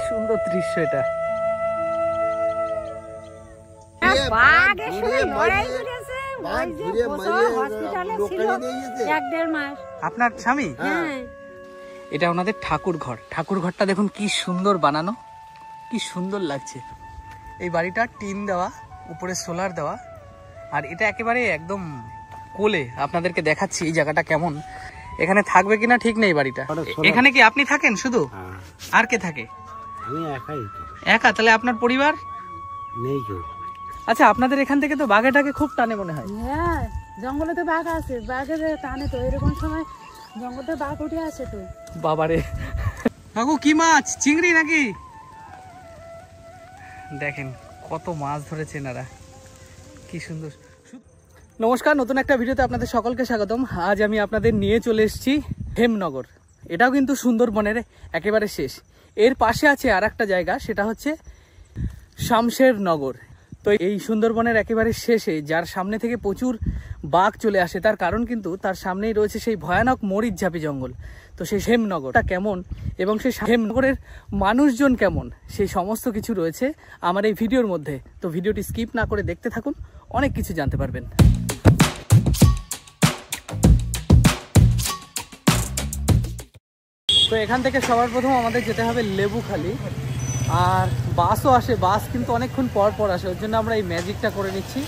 সুন্দর দৃশ্য এটা। আপনার স্বামী? এটা ওনাদের ঠাকুর ঘর। ঠাকুর ঘরটা দেখুন কি সুন্দর বানানো, কি সুন্দর লাগছে। এই বাড়িটা টিন দেওয়া, উপরে সোলার দেওয়া, আর এটা একেবারে একদম কোলে। আপনাদেরকে দেখাচ্ছি এই জায়গাটা কেমন। এখানে থাকবে কিনা ঠিক নেই বাড়িটা। এখানে কি আপনি থাকেন শুধু? আর কে থাকে? আমি একাই। একা? তাহলে আপনার পরিবার নেই কেউ? আচ্ছা, আপনাদের এখান থেকে তো বাঘেটাকে খুব টানে মনে হয়। হ্যাঁ, জঙ্গলে তো বাঘ আছে, বাঘের টানে তো এরকম সময় জঙ্গলে বাঘ উঠে আসে তো। বাবারে কাকু, কি মাছ? চিংড়ি নাকি? দেখেন কত মাছ ধরেছে এনারা, কি সুন্দর। নমস্কার, নতুন একটা ভিডিওতে আপনাদের সকলকে স্বাগতম। আজ আমি আপনাদের নিয়ে চলে এসেছি হেমনগর। এটাও কিন্তু সুন্দরবনের একেবারে শেষ। এর পাশে আছে আর একটা জায়গা, সেটা হচ্ছে শামশেরনগর। তো এই সুন্দরবনের একেবারে শেষে, যার সামনে থেকে প্রচুর বাঘ চলে আসে, তার কারণ কিন্তু তার সামনেই রয়েছে সেই ভয়ানক মরিচঝাপি জঙ্গল। তো সেই হেমনগরটা কেমন এবং সেই হেমনগরের মানুষজন কেমন, সেই সমস্ত কিছু রয়েছে আমার এই ভিডিওর মধ্যে। তো ভিডিওটি স্কিপ না করে দেখতে থাকুন, অনেক কিছু জানতে পারবেন। তো এখান থেকে সবার প্রথম আমাদের যেতে হবে লেবুখালী। আর বাসও আসে, বাস কিন্তু অনেকক্ষণ পর পর আসে, ওর জন্য আমরা এই ম্যাজিকটা করে নিচ্ছি।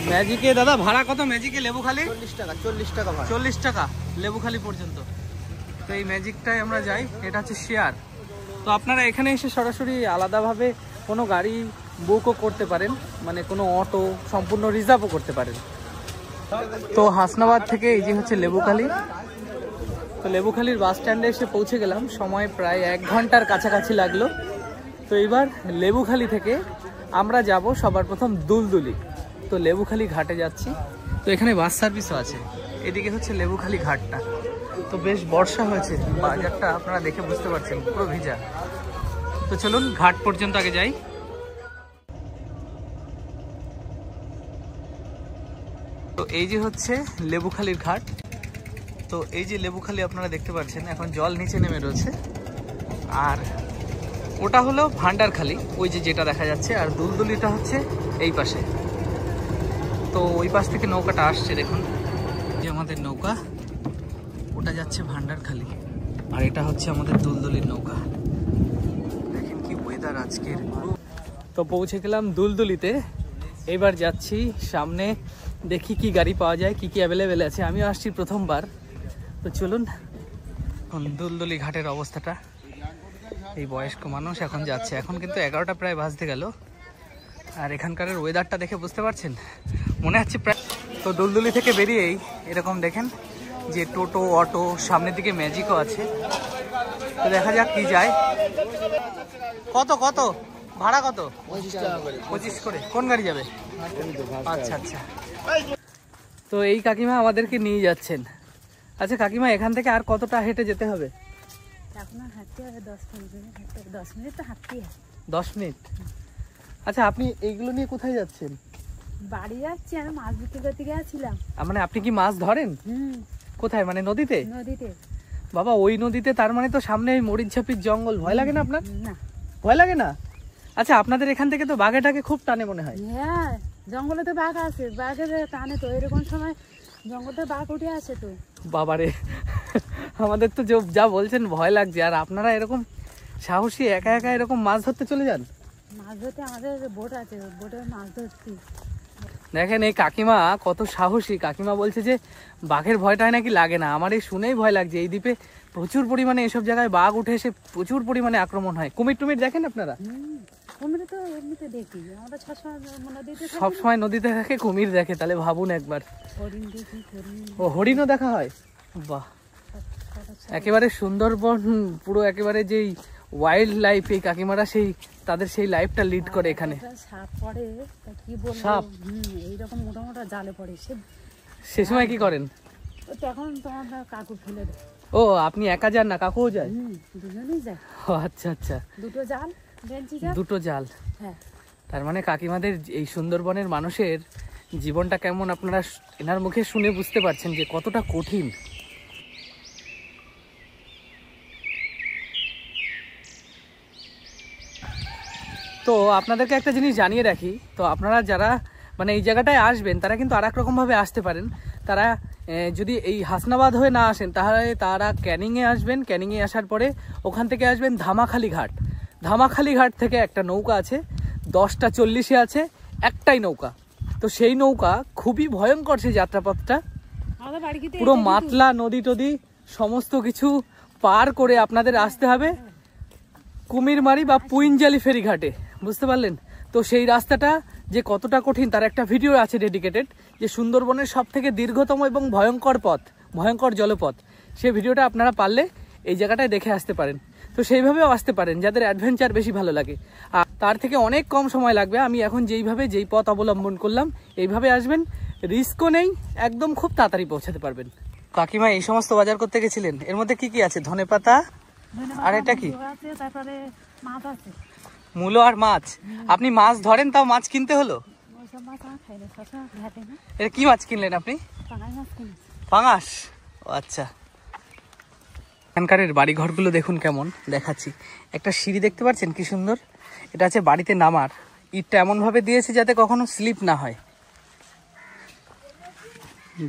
ম্যাজিকে দাদা ভাড়া কত? ম্যাজিকে লেবুখালী 40 টাকা। 40 টাকা ভাড়া। 40 টাকা লেবুখালী পর্যন্ত। তো এই ম্যাজিকটাই আমরা যাই, এটা হচ্ছে শেয়ার। তো আপনারা এখানে এসে সরাসরি আলাদাভাবে কোনো গাড়ি বুকও করতে পারেন, মানে কোনো অটো সম্পূর্ণ রিজার্ভও করতে পারেন। তো হাসনাবাদ থেকে এই যে হচ্ছে লেবুখালী। তো লেবুখালীর বাস স্ট্যান্ডে এসে পৌঁছে গেলাম, সময় প্রায় 1 ঘন্টার কাছাকাছি লাগলো। তো এবার লেবুখালী থেকে আমরা যাব সবার প্রথম দুলদুলি। তো লেবুখালী ঘাটে যাচ্ছি। তো এখানে বাস সার্ভিসও আছে। এদিকে হচ্ছে লেবুখালী ঘাটটা। তো বেশ বর্ষা হয়েছে, বাজারটা আপনারা দেখে বুঝতে পারছেন পুরো ভিজা। তো চলুন ঘাট পর্যন্ত আগে যাই। তো এই যে হচ্ছে লেবুখালীর ঘাট। তো এই যে লেবুখালী আপনারা দেখতে পাচ্ছেন, এখন জল নিচে নেমে রয়েছে। আর ওটা হলো ভান্ডারখালী, ওই যে যেটা দেখা যাচ্ছে। আর দুলদুলিটা হচ্ছে এই পাশে। তো ওই পাশ থেকে নৌকাটা আসছে, দেখুন যে আমাদের নৌকা, ওটা যাচ্ছে ভান্ডারখালী। আর এটা হচ্ছে আমাদের দুলদুলির নৌকা। দেখেন কি ওয়েদার আজকের। তো পৌঁছে গেলাম দুলদুলিতে। এবার যাচ্ছি সামনে, দেখি কি গাড়ি পাওয়া যায়, কি কি অ্যাভেলেবেল আছে। আমিও আসছি প্রথমবার। তো চলুন, এখন দুলদুলি ঘাটের অবস্থাটা। এই বয়স্ক মানুষ এখন যাচ্ছে, এখন কিন্তু 11টা প্রায় বাজতে গেল। আর এখানকার ওয়েদারটা দেখে বুঝতে পারছেন, মনে হচ্ছে প্রায়। তো দুলদুলি থেকে বেরিয়েই এরকম দেখেন যে টোটো, অটো, সামনের দিকে ম্যাজিকও আছে। তো দেখা যাক কি যায়। কত কত ভাড়া? কত? 25 করে। কোন গাড়ি যাবে? আচ্ছা আচ্ছা। তো এই কাকিমা আমাদেরকে নিয়ে যাচ্ছেন। আচ্ছা কাকিমা, এখান থেকে আর কতটা হেঁটে যেতে হবে? আপনার হাঁটতে হবে 10 মিনিট তো হাঁটতে হবে। 10 মিনিট? আচ্ছা, আপনি এইগুলো নিয়ে কোথায় যাচ্ছেন? বাড়ি যাচ্ছি, আমি মাছ বিক্রি করতে গেছিলাম। মানে আপনি কি মাছ ধরেন? কোথায়, মানে নদীতে? নদীতে। বাবা, ওই নদীতে? তার মানে তো সামনে ওই মরিচঝাপির জঙ্গল। ভয় লাগে না আপনার? না, ভয় লাগে না। আচ্ছা, আপনাদের এখান থেকে তো বাঘেটাকে খুব টানে মনে হয়। হ্যাঁ, জঙ্গলে তো বাঘ আছে, বাঘের টানে তো এরকম সময় জঙ্গলে বাঘ উঠে আসে তো। বাবারে আমাদের তো যা বলছেন ভয় লাগছে। আর আপনারা এরকম সাহসী একা একা এরকম মাছ ধরতে চলে যান? মাছ ধরতে আমাদের বোট আছে, বোটে মাছ ধরছি। দেখেন এই কাকিমা কত সাহসী। কাকিমা বলছে যে বাঘের ভয়টাই নাকি লাগে না। আমার এই শুনেই ভয় লাগছে। এই দ্বীপে প্রচুর পরিমাণে এসব জায়গায় বাঘ উঠে এসে প্রচুর পরিমাণে আক্রমণ হয়। কুমির টুমির দেখেন আপনারা? কুমির তো এমনিতে দেখি, আমরা সবসময় নদীতে থাকে, কুমির দেখে। তাহলে ভাবুন একবার। হরিণ দেখি। ও, হরিণও দেখা হয়? বাহ, একেবারে সুন্দরবন পুরো একেবারে যেই ওয়াইল্ড লাইফ, এই কাকিমারা তাদের সেই লাইফটা লিড করে এখানে। সাপ পড়ে, কি বলবো, সাপ এইরকম মোটা মোটা জালে পড়ে। সে সময় কি করেন? তখন তোমার কাকু ফেলে দেয়। ও, আপনি একা যান না, কাকুও যায়? দুজনেই যায়। ও আচ্ছা আচ্ছা। দুটো জাল। হ্যাঁ। তার মানে কাকিমাদের এই সুন্দরবনের মানুষের জীবনটা কেমন আপনারা এনার মুখে শুনে বুঝতে পারছেন যে কতটা কঠিন। তো আপনাদেরকে একটা জিনিস জানিয়ে রাখি, তো আপনারা যারা মানে এই জায়গাটায় আসবেন তারা কিন্তু আর এক রকমভাবে আসতে পারেন। তারা যদি এই হাসনাবাদ হয়ে না আসেন তাহলে তারা ক্যানিংয়ে আসবেন। ক্যানিংয়ে আসার পরে ওখান থেকে আসবেন ধামাখালি ঘাট। ধামাখালি ঘাট থেকে একটা নৌকা আছে, 10টা 40-এ আছে একটাই নৌকা। তো সেই নৌকা খুবই ভয়ঙ্কর, সেই যাত্রাপথটা পুরো মাতলা নদী টদী সমস্ত কিছু পার করে আপনাদের আসতে হবে কুমিরমারি বা পুইনজালি ফেরিঘাটে, বুঝতে পারলেন? তো সেই রাস্তাটা যে কতটা কঠিন তার একটা ভিডিও আছে ডেডিকেটেড, যে সুন্দরবনের সব থেকে দীর্ঘতম এবং ভয়ঙ্কর পথ, ভয়ঙ্কর জলপথ। সেই ভিডিওটা আপনারা পারলে এই জায়গাটায় দেখে আসতে পারেন। তো সেইভাবেও আসতে পারেন যাদের অ্যাডভেঞ্চার বেশি ভালো লাগে, আর তার থেকে অনেক কম সময় লাগবে। আমি এখন যেই পথ অবলম্বন করলাম এইভাবে আসবেন, রিস্কও নেই, একদম খুব তাড়াতাড়ি পৌঁছাতে পারবেন। কাকিমা এই সমস্ত বাজার করতে গেছিলেন, এর মধ্যে কি কি আছে? ধনেপাতা আর এটা কি? তারপরে মাছ আছে, মূলো আর মাছ। আপনি মাছ ধরেন তাও মাছ কিনতে হলো? এটা কি মাছ কিনলেন আপনি? পাঙাশ। আচ্ছা, এখানকারের বাড়ি ঘরগুলো দেখুন কেমন, দেখাচ্ছি। একটা সিঁড়ি দেখতে পাচ্ছেন কি সুন্দর, এটা আছে বাড়িতে নামার। ইটটা এমন ভাবে দিয়েছে যাতে কখনো স্লিপ না হয়।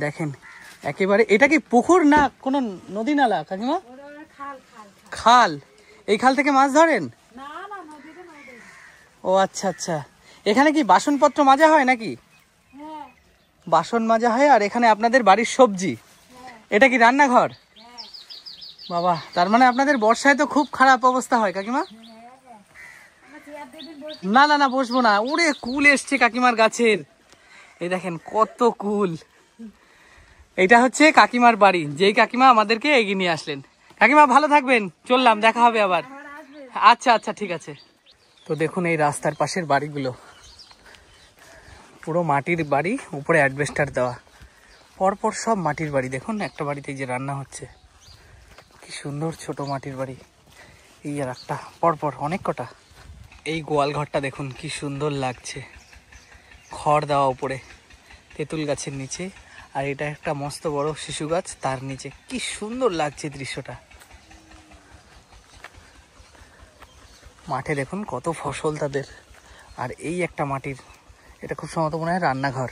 দেখেন একেবারে, এটা কি পুকুর না কোনো নদী নালা কাকিমা? খাল। এই খাল থেকে মাছ ধরেন? ও আচ্ছা আচ্ছা। এখানে কি বাসনপত্র মাজা হয় নাকি? বাসন মাজা হয়। আর এখানে আপনাদের বাড়ির সবজি, এটা কি রান্নাঘর? বাবা, তার মানে আপনাদের বর্ষায় তো খুব খারাপ অবস্থা হয় কাকিমা। না না না, বসবো না। ওরে কুল এসছে কাকিমার গাছের, এই দেখেন কত কুল। এটা হচ্ছে কাকিমার বাড়ি, যেই কাকিমা আমাদেরকে এগিয়ে নিয়ে আসলেন। কাকিমা ভালো থাকবেন, চললাম, দেখা হবে আবার। আচ্ছা আচ্ছা, ঠিক আছে। তো দেখুন এই রাস্তার পাশের বাড়িগুলো পুরো মাটির বাড়ি, উপরে অ্যাডবেস্টার দেওয়া, পরপর সব মাটির বাড়ি। দেখুন একটা বাড়িতে যে রান্না হচ্ছে, কি সুন্দর ছোট মাটির বাড়ি। এই আর একটা পরপর অনেক কটা। এই গোয়াল ঘরটা দেখুন কি সুন্দর লাগছে, খড় দেওয়া উপরে, তেঁতুল গাছের নিচে। আর এটা একটা মস্ত বড় শিশু গাছ, তার নিচে কি সুন্দর লাগছে দৃশ্যটা। মাঠে দেখুন কত ফসল তাদের। আর এই একটা মাটির, এটা খুব সম্ভবত মনে হয় রান্নাঘর।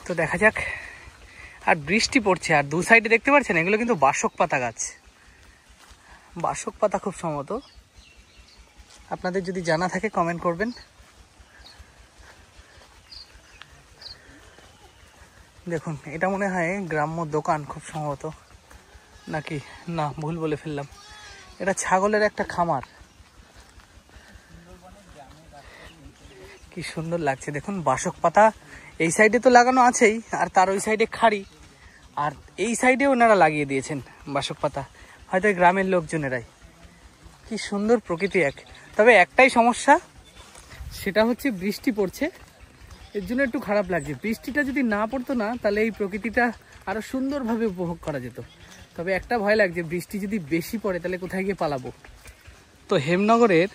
তো দেখা যাক। আর বৃষ্টি পড়ছে, আর দু সাইডে দেখতে পাচ্ছেন এগুলো কিন্তু বাসক পাতা গাছ, বাসক পাতা খুব সম্ভবত। আপনাদের যদি জানা থাকে কমেন্ট করবেন। দেখুন এটা মনে হয় গ্রাম্য দোকান খুব সম্ভবত, নাকি না ভুল বলে ফেললাম, এটা ছাগলের একটা খামার। কি সুন্দর লাগছে দেখুন, বাসক পাতা এই সাইডে তো লাগানো আছেই, আর তার ওই সাইডে খাড়ি, আর এই সাইডে ওনারা লাগিয়ে দিয়েছেন বাসক পাতা, হয়তো গ্রামের লোকজনেরাই। কি সুন্দর প্রকৃতি এক। তবে একটাই সমস্যা, সেটা হচ্ছে বৃষ্টি পড়ছে, এর জন্য একটু খারাপ লাগছে। বৃষ্টিটা যদি না পড়তো না, তাহলে এই প্রকৃতিটা আরো সুন্দরভাবে উপভোগ করা যেত। তবে একটা ভয় লাগছে, বৃষ্টি যদি বেশি পড়ে তাহলে কোথায় গিয়ে পালাবো। তো হেমনগরের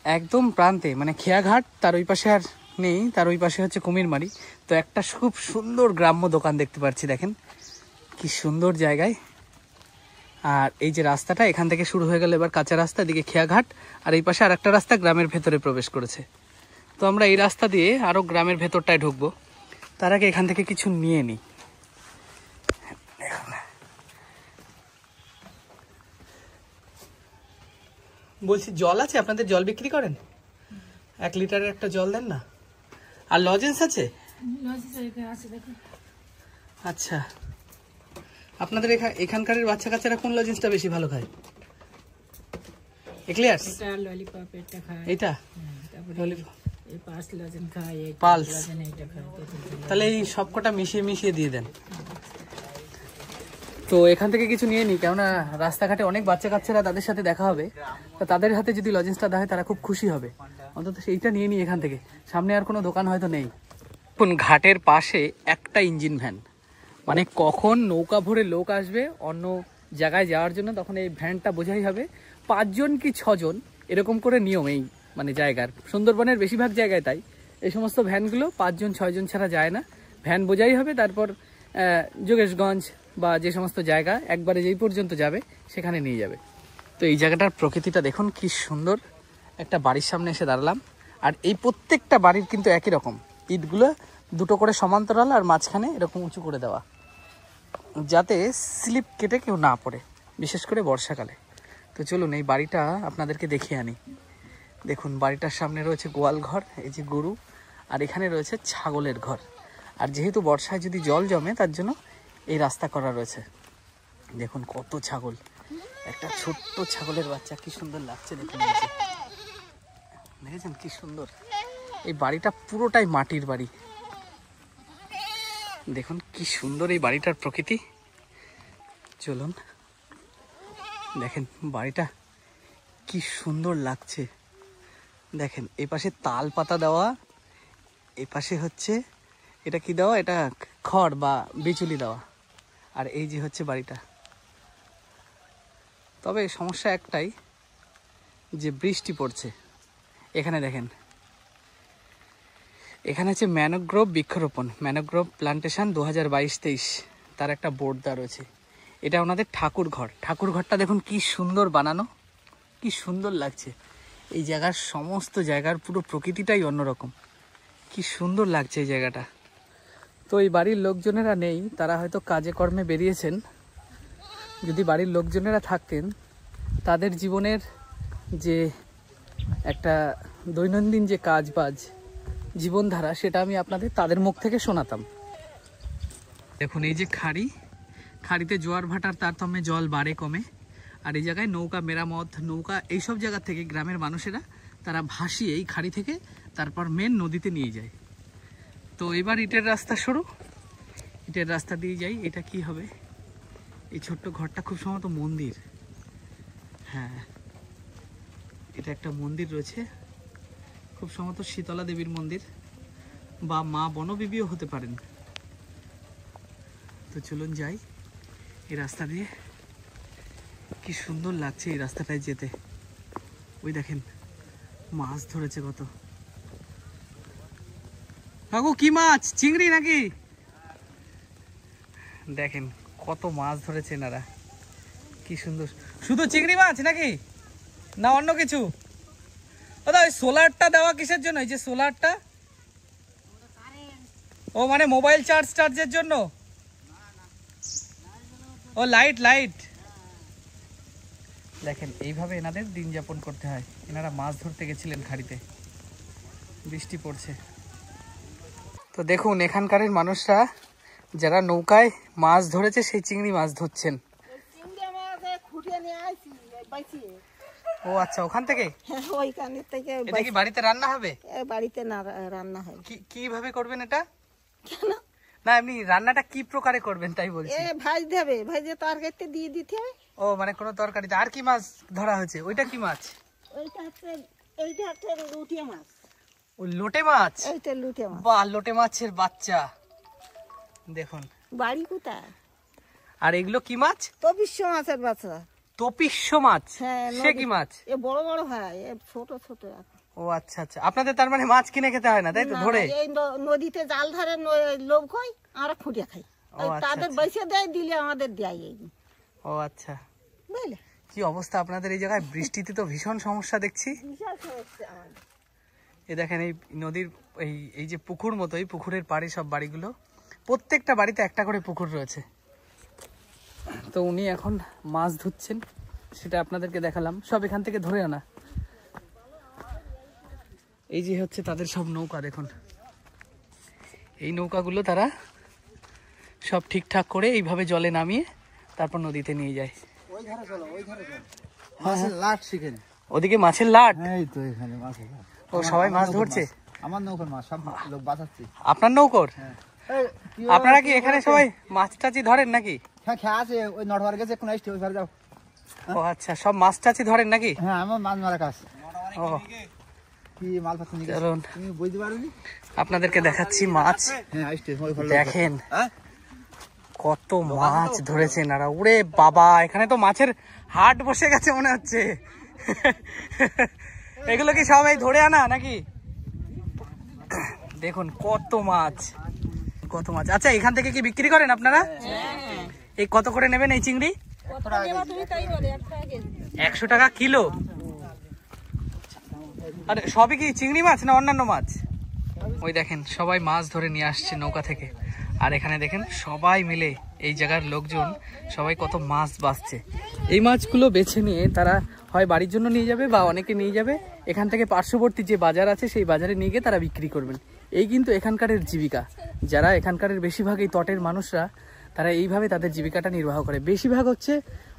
একদম প্রান্তে মানে খেয়াঘাট, তার ওই পাশে আর নেই, তার ওই পাশে হচ্ছে কুমিরমারি। তো একটা খুব সুন্দর গ্রাম্য দোকান দেখতে পাচ্ছি, দেখেন কি সুন্দর জায়গায়। আর এই যে রাস্তাটা এখান থেকে শুরু হয়ে গেল এবার কাঁচা রাস্তা, এদিকে খেয়াঘাট, আর এই পাশে আর একটা রাস্তা গ্রামের ভেতরে প্রবেশ করেছে। তো আমরা এই রাস্তা দিয়ে আরো গ্রামের ভেতরটায় ঢুকবো, তার আগে এখান থেকে কিছু নিয়ে নিই। বলছি জল আছে আপনাদের? জল বিক্রি করেন? 1 লিটারের একটা জল দেন না। আর লজেন্স আছে? আচ্ছা, আপনাদের এখানকার বাচ্চা কাচ্চারা কোন লজেন্সটা বেশি ভালো খায়? এক্লেয়ার্স, এটা ললিপপ, এটা খায়, এটা ললিপপ, এই পালস লজেন্স খায়, এই পালস লজেন্স এটা খায়। তাহলে এই সবকটা মিশিয়ে দিয়ে দেন। তো এখান থেকে কিছু নিয়ে নিই, কেননা রাস্তাঘাটে অনেক বাচ্চা কাচ্চারা, তাদের সাথে দেখা হবে, তা তাদের হাতে যদি লজেন্সটা দেয় তারা খুব খুশি হবে। অন্তত সেইটা নিয়ে নিই এখান থেকে, সামনে আর কোনো দোকান হয়তো নেই। এখন ঘাটের পাশে একটা ইঞ্জিন ভ্যান, মানে কখন নৌকা ভরে লোক আসবে অন্য জায়গায় যাওয়ার জন্য, তখন এই ভ্যানটা বোঝাই হবে। 5 জন কি 6 জন এরকম করে নিয়ম এই মানে জায়গার, সুন্দরবনের বেশিরভাগ জায়গায় তাই। এই সমস্ত ভ্যানগুলো 5 জন 6 জন ছাড়া যায় না, ভ্যান বোঝাই হবে। তারপর যোগেশগঞ্জ বা যে সমস্ত জায়গা একবারে যেই পর্যন্ত যাবে সেখানে নিয়ে যাবে। তো এই জায়গাটার প্রকৃতিটা দেখুন কি সুন্দর, একটা বাড়ির সামনে এসে দাঁড়ালাম। আর এই প্রত্যেকটা বাড়ির কিন্তু একই রকম, ইটগুলো দুটো করে সমান্তরাল আর মাঝখানে এরকম উঁচু করে দেওয়া, যাতে স্লিপ কেটে কেউ না পড়ে, বিশেষ করে বর্ষাকালে। তো চলুন এই বাড়িটা আপনাদেরকে দেখিয়ে আনি। দেখুন বাড়িটার সামনে রয়েছে গোয়াল ঘর, এই যে গরু, আর এখানে রয়েছে ছাগলের ঘর। আর যেহেতু বর্ষায় যদি জল জমে তার জন্য এই রাস্তা করা রয়েছে। দেখুন কত ছাগল, একটা ছোট্ট ছাগলের বাচ্চা, কি সুন্দর লাগছে দেখুন। দেখেছেন কি সুন্দর। এই বাড়িটা পুরোটাই মাটির বাড়ি। দেখুন কি সুন্দর এই বাড়িটার প্রকৃতি। চলুন দেখেন বাড়িটা কি সুন্দর লাগছে। দেখেন এই পাশে তাল পাতা দেওয়া, এই পাশে হচ্ছে এটা কি দেওয়া, এটা খড় বা বিচুলি দেওয়া। আর এই যে হচ্ছে বাড়িটা। তবে সমস্যা একটাই যে বৃষ্টি পড়ছে। এখানে দেখেন, এখানে হচ্ছে ম্যানোগ্রোভ বৃক্ষরোপণ, ম্যানোগ্রোভ প্লান্টেশন 2022-23, তার একটা বোর্ড দেওয়া রয়েছে। এটা ওনাদের ঠাকুর ঘর। ঠাকুর ঘরটা দেখুন কি সুন্দর বানানো, কি সুন্দর লাগছে। এই জায়গার সমস্ত জায়গার পুরো প্রকৃতিটাই অন্যরকম, কি সুন্দর লাগছে এই জায়গাটা। তো এই বাড়ির লোকজনেরা নেই, তারা হয়তো কাজে কর্মে বেরিয়েছেন। যদি বাড়ির লোকজনেরা থাকতেন, তাদের জীবনের যে একটা দৈনন্দিন যে কাজ বাজ জীবনধারা, সেটা আমি আপনাদের তাদের মুখ থেকে শোনাতাম। দেখুন এই যে খাড়িতে জোয়ার ভাটার তারতম্যে জল বাড়ে কমে। আর এই জায়গায় নৌকা মেরামত, নৌকা এইসব জায়গা থেকে গ্রামের মানুষেরা তারা ভাসিয়ে এই খাড়ি থেকে তারপর মেন নদীতে নিয়ে যায়। তো এবার ইটের রাস্তা শুরু, ইটের রাস্তা দিয়ে যাই। এটা কি হবে, এই ছোট্ট ঘরটা খুব সম্ভবত মন্দির। হ্যাঁ, এটা একটা মন্দির রয়েছে, খুব সম্ভবত শীতলা দেবীর মন্দির বা মা বনবিবিও হতে পারেন। তো চলুন যাই এই রাস্তা দিয়ে। কি সুন্দর লাগছে এই রাস্তাটায় যেতে। ওই দেখেন মাছ ধরেছে কত। কাকু কি মাছ, চিংড়ি নাকি? দেখেন কত মাছ ধরেছে এনারা, কি সুন্দর। শুধু চিংড়ি মাছ নাকি, না অন্য কিছু? দাদা ওই সোলারটা দেওয়া কিসের জন্য, এই যে সোলারটা? ও মানে মোবাইল চার্জের জন্য? ও লাইট। দেখেন এইভাবে এনাদের দিন যাপন করতে হয়। এনারা মাছ ধরতে গেছিলেন খাড়িতে, বৃষ্টি পড়ছে। তো দেখুন এখানকার মানুষরা যারা নৌকায় মাছ ধরেছে, সেই চিংড়ি মাছ ধরছেন। ও আচ্ছা, ওখান থেকে? ওইখানে থেকে। এটা কি বাড়িতে রান্না হবে? বাড়িতে না রান্না হয়। কিভাবে করবেন এটা? না এমনি রান্নাটা কি প্রকারে করবেন তাই বলছি। ভাজতে হবে, ভাজে তরকারিতে দিয়ে দিতে হবে। ও মানে কোনো তরকারিতে। আর কি মাছ ধরা হয়েছে? ওইটা কি মাছ? এইটা হচ্ছে লুটে মাছ। ওই লোটে মাছ? এইটা লুটে মাছ। বাহ, লোটে মাছের বাচ্চা দেখুন। বাড়ি কোথায়? আর এগুলো কি মাছ? তপিস্য মাছের বাচ্চা। তপিস্য মাছ? হ্যাঁ। সে কি মাছ? এ বড় বড় হয়, এ ছোট ছোট। ও আচ্ছা আচ্ছা, আপনাদের তার মানে মাছ কিনে খেতে হয় না তাই তো? ধরে এই নদীতে জাল ধরে লোক হয়, আমরা খুঁটিয়ে খাই। তাদের বেঁচে দেয়, দিলে আমাদের দেয়। এই ও আচ্ছা, বুঝলে কি অবস্থা আপনাদের এই জায়গায়? বৃষ্টিতে তো ভীষণ সমস্যা দেখছি। এ দেখেন এই নদীর এই যে পুকুর মতো, এই পুকুরের পাড়ে সব বাড়িগুলো, প্রত্যেকটা বাড়িতে একটা করে পুকুর রয়েছে। তো উনি এখন মাছ ধুচ্ছেন, সেটা আপনাদেরকে দেখালাম। সব এখান থেকে ধরে আনা। এই যে হচ্ছে তাদের সব নৌকা, দেখুন এই নৌকাগুলো তারা সব ঠিকঠাক করে এইভাবে জলে নামিয়ে তারপর নদীতে নিয়ে যায়। ওদিকে মাছের লাট। ও সবাই মাছ ধরছে। আমার নৌকার মাছ সব লোক বাঁচাচ্ছে। আপনার নৌকর? আপনারা কি এখানে সবাই মাছ টাচি ধরেন নাকি? হ্যাঁ, খেয়া আছে ওই নটবার গেছে, এখন আসছে ওই ঘরে যাও। ও আচ্ছা, সব মাছ টাচি ধরেন নাকি? হ্যাঁ, আমার মাছ মারা কাজ। ও কি মাল পাচ্ছি নাকি তুমি বুঝতে পারোনি? আপনাদেরকে দেখাচ্ছি মাছ। হ্যাঁ, আসছে ওই ঘরে। দেখেন কত মাছ ধরেছে এনারা। ওরে বাবা, এখানে তো মাছের হাট বসে গেছে মনে হচ্ছে। এগুলো কি সবাই ধরে আনা নাকি? দেখুন কত মাছ, কত মাছ। আচ্ছা, এখান থেকে কি বিক্রি করেন আপনারা? এই কত করে নেবেন এই চিংড়ি? 100 টাকা কিলো। আরে সবই কি চিংড়ি মাছ না অন্যান্য মাছ? ওই দেখেন সবাই মাছ ধরে নিয়ে আসছে নৌকা থেকে। আর এখানে দেখেন সবাই মিলে এই জায়গার লোকজন সবাই কত মাছ বাছছে। এই মাছগুলো বেছে নিয়ে তারা হয় বাড়ির জন্য নিয়ে যাবে বা অনেকে নিয়ে যাবে এখান থেকে পার্শ্ববর্তী যে বাজার আছে সেই বাজারে নিয়ে গিয়ে তারা বিক্রি করবেন। এই কিন্তু এখানকারের জীবিকা। যারা এখানকারের বেশিরভাগ এই তটের মানুষরা তারা এইভাবে তাদের জীবিকাটা নির্বাহ করে। বেশিরভাগ হচ্ছে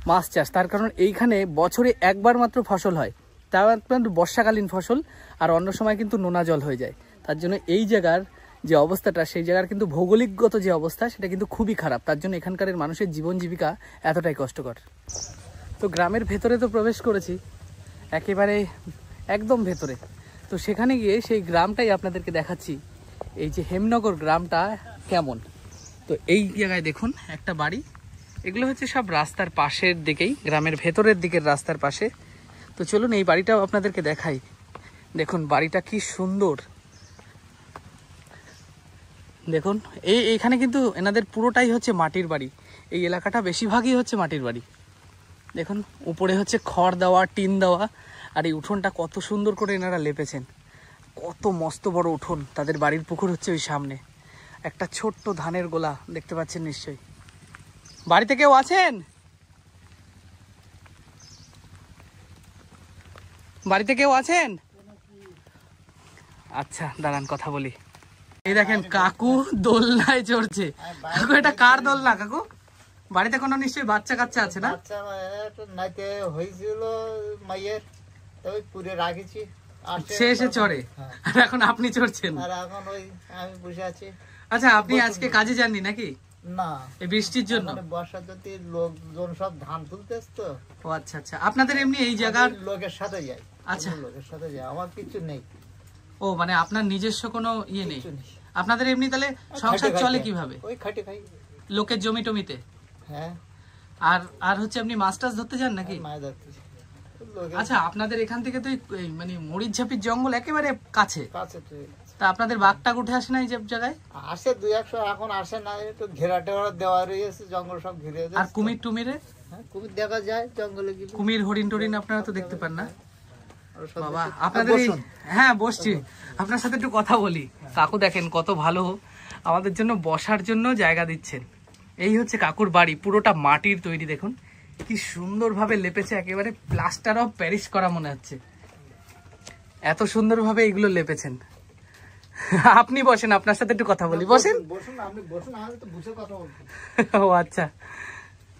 মাছ চাষ, তার কারণ এইখানে বছরে একবার মাত্র ফসল হয়, তাও কিন্তু বর্ষাকালীন ফসল, আর অন্য সময় কিন্তু নোনা জল হয়ে যায়। তার জন্য এই জায়গার যে অবস্থাটা, সেই জায়গার কিন্তু ভৌগোলিকগত যে অবস্থা সেটা কিন্তু খুবই খারাপ। তার জন্য এখানকার মানুষের জীবন জীবিকা এতটাই কষ্টকর। তো গ্রামের ভেতরে তো প্রবেশ করেছি, একেবারে একদম ভেতরে। তো সেখানে গিয়ে সেই গ্রামটাই আপনাদেরকে দেখাচ্ছি, এই যে হেমনগর গ্রামটা কেমন। তো এই জায়গায় দেখুন একটা বাড়ি, এগুলো হচ্ছে সব রাস্তার পাশের দিকেই, গ্রামের ভেতরের দিকের রাস্তার পাশে। তো চলুন এই বাড়িটাও আপনাদেরকে দেখাই। দেখুন বাড়িটা কি সুন্দর। দেখুন এইখানে কিন্তু এনাদের পুরোটাই হচ্ছে মাটির বাড়ি। এই এলাকাটা বেশিরভাগই হচ্ছে মাটির বাড়ি। দেখুন উপরে হচ্ছে খড় দেওয়া, টিন দেওয়া, আর এই উঠোনটা কত সুন্দর করে এনারা লেপেছেন। কত মস্ত বড় উঠোন। তাদের বাড়ির পুকুর হচ্ছে ওই সামনে। একটা ছোট্ট ধানের গোলা দেখতে পাচ্ছেন নিশ্চয়ই। বাড়িতে কেউ আছেন? বাড়িতে কেউ আছেন? আচ্ছা দাঁড়ান কথা বলি। এই দেখেন কাকু দোলনায় চড়ছে। কাকু এটা কার দোলনা কাকু? বাড়িতে কোনো নিশ্চয়ই বাচ্চা কাচ্চা আছে না? বাচ্চা নাইতে হয়েছিল মাইয়ের, তবে পুরে রাখেছি, সে এসে চড়ে, আর এখন আপনি চড়ছেন। আর এখন ওই আমি বসে আছি। আচ্ছা আপনি আজকে কাজে যাননি নাকি? না, এই বৃষ্টির জন্য? বর্ষা যদি লোকজন সব ধান তুলতেছ তো। ও আচ্ছা আচ্ছা, আপনাদের এমনি এই জায়গার লোকের সাথে যাই। আচ্ছা লোকের সাথে যাই, আমার কিছু নেই। ও মানে আপনার নিজস্ব কোনো ইয়ে নেই? কিছু নেই। আপনাদের এমনি তাহলে সংসার চলে কিভাবে? ওই খাটে খাই। লোকের জমি টমিতে? হ্যাঁ। আর আর হচ্ছে আপনি মাছ টাছ ধরতে যান নাকি? মাছ ধরতে। আচ্ছা আপনাদের এখান থেকে তো মানে মরিচঝাপির জঙ্গল একেবারে কাছে, তা আপনাদের বাঘ টাক উঠে আসে না এই জায়গায়? আসে 2-100, এখন আসে না, একটু ঘেরা টেরা দেওয়া রয়েছে, জঙ্গল সব ঘিরে। আর কুমির টুমিরে? হ্যাঁ কুমির দেখা যায় জঙ্গলে গিয়ে। কুমির হরিণ টরিণ আপনারা তো দেখতে পান না? বাবা আপনাদের হ্যাঁ বসছি, আপনার সাথে একটু কথা বলি। কাকু দেখেন কত ভালো আমাদের জন্য বসার জন্য জায়গা দিচ্ছেন। এই হচ্ছে কাকুর বাড়ি, পুরোটা মাটির তৈরি। দেখুন কি সুন্দরভাবে লেপেছে, একেবারে প্লাস্টার অফ প্যারিস করা মনে হচ্ছে, এত সুন্দরভাবে এগুলো লেপেছেন। আপনি বসেন, আপনার সাথে একটু কথা বলি। বসেন। ও আচ্ছা,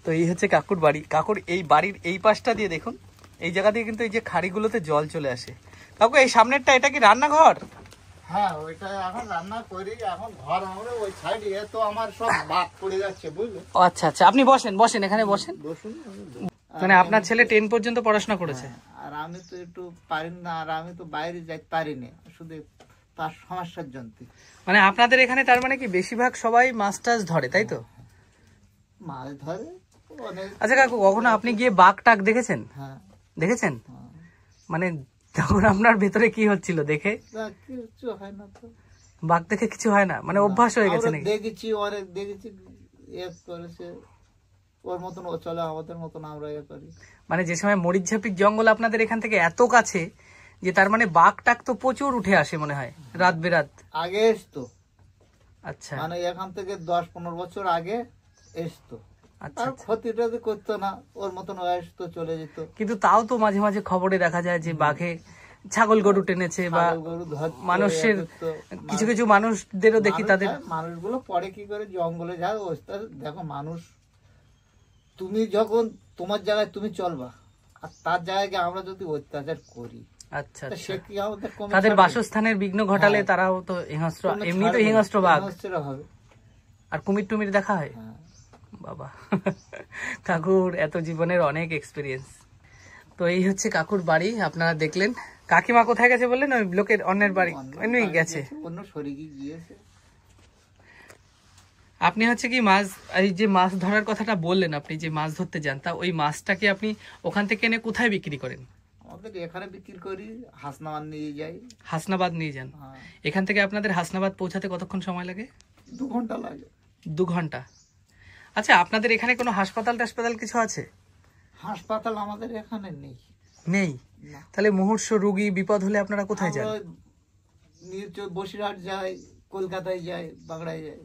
তো এই হচ্ছে কাকুর বাড়ি। কাকুর এই বাড়ির এই পাশটা দিয়ে দেখুন, এই জায়গা দিয়ে কিন্তু এই যে খাড়িগুলোতে জল চলে আসে। কাকু এই সামনেরটা এটা কি রান্নাঘর? হ্যাঁ ওইটা এখন রান্না করি, এখন ঘর আমরা ওই সাইডে, তো আমার সব বাদ পড়ে যাচ্ছে বুঝলে। আচ্ছা আচ্ছা, আপনি বসেন বসেন, এখানে বসেন। বসুন। মানে আপনার ছেলে 10 পর্যন্ত পড়াশোনা করেছে? আর আমি তো একটু পারি না, আর আমি তো বাইরে যাইতে পারি না, শুধু তার সমস্যার জন্য। মানে আপনাদের এখানে তার মানে কি বেশিরভাগ সবাই মাছ টাছ ধরে, তাই তো? মাছ ধরে অনেক। আচ্ছা কাকু কখনো আপনি গিয়ে বাঘ টাক দেখেছেন? হ্যাঁ দেখেছেন? মানে তখন আপনার ভেতরে কি হচ্ছিল দেখে? কিছু হয় না তো, বাঘ দেখে কিছু হয় না, মানে অভ্যাস হয়ে গেছে নাকি? দেখেছি অনেক, দেখেছি করেছে, ওর মতন ও চলে, আমাদের মতন আমরা করি। মানে যে সময় মরিচঝাপির জঙ্গল আপনাদের এখান থেকে এত কাছে, যে তার মানে বাঘ টাক তো প্রচুর উঠে আসে মনে হয় রাত বেরাত? আগে এসতো। আচ্ছা মানে এখান থেকে 10-15 বছর আগে এসতো। আচ্ছা, আর ক্ষতি টতি করতো না, ওর মতন আসতো চলে যেত। কিন্তু তাও তো মাঝে মাঝে খবরে দেখা যায় যে বাঘে ছাগল গরু টেনেছে, বা মানুষের কিছু কিছু মানুষদেরও দেখি তাদের। মানুষগুলো পরে কি করে জঙ্গলে যায়। দেখো মানুষ, তুমি যখন তোমার জায়গায় তুমি চলবা, আর তার জায়গায় আমরা যদি অত্যাচার করি, আচ্ছা সে কি আমাদের তাদের বাসস্থানের বিঘ্ন ঘটালে তারাও তো হিংস্র, এমনি তো হিংস্র বাঘ হবে। আর কুমির টুমির দেখা হয়? বাবা কাকুর এত জীবনের অনেক এক্সপিরিয়েন্স। তো এই হচ্ছে কাকুর বাড়ি, আপনারা দেখলেন। কাকিমা কোথায় গেছে বললেন? ওই লোকের অন্যের বাড়ি এমনি গেছে, অন্য শরীরে গিয়েছে। আপনি হচ্ছে কি মাছ, এই যে মাছ ধরার কথাটা বললেন, আপনি যে মাছ ধরতে যান, তা ওই মাছটাকে আপনি ওখান থেকে এনে কোথায় বিক্রি করেন? আমাদের এখানে বিক্রি করি, হাসনাবাদ নিয়ে যাই। হাসনাবাদ নিয়ে যান? এখান থেকে আপনাদের হাসনাবাদ পৌঁছাতে কতক্ষণ সময় লাগে? 2 ঘন্টা লাগে। 2 ঘন্টা? আচ্ছা আপনাদের এখানে কোনো হাসপাতাল টাসপাতাল কিছু আছে? হাসপাতাল আমাদের এখানে নেই। নেই। না। তাহলে মুমূর্ষু রোগী বিপদ হলে আপনারা কোথায় যান? আমরা বসিরহাট যাই, কলকাতায় যাই, বাগড়ায় যাই।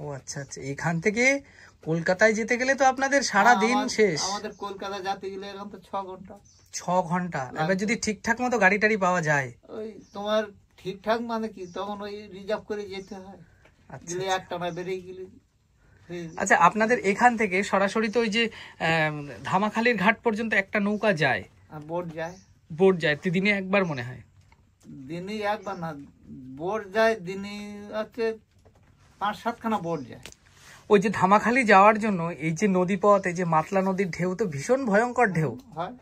ও আচ্ছা আচ্ছা, এখান থেকে কলকাতায় যেতে গেলে তো আপনাদের সারা দিন শেষ। আমাদের কলকাতা যেতে গেলে এখন তো 6 ঘন্টা। 6 ঘন্টা। এবার যদি ঠিকঠাক মতো গাড়ি টাড়ি পাওয়া যায়, ওই তোমার ঠিকঠাক মানে কি, তখন ওই রিজার্ভ করে যেতে হয়। আচ্ছা গেলে একটা না বেরিয়ে গেলে। আচ্ছা, আপনাদের এখান থেকে সরাসরি তো ওই যে ধামাখালীর ঘাট পর্যন্ত একটা নৌকা যায়, বোট যায়। বোট যায় দিনে একবার মনে হয়? দিনে একবার না, বোট যায় দিনে হচ্ছে 5-7 খানা বোট যায়। ওই যে ধামাখালী যাওয়ার জন্য এই যে নদীপথ, এই যে মাতলা নদীর ঢেউ তো ভীষণ ভয়ঙ্কর ঢেউ, হয়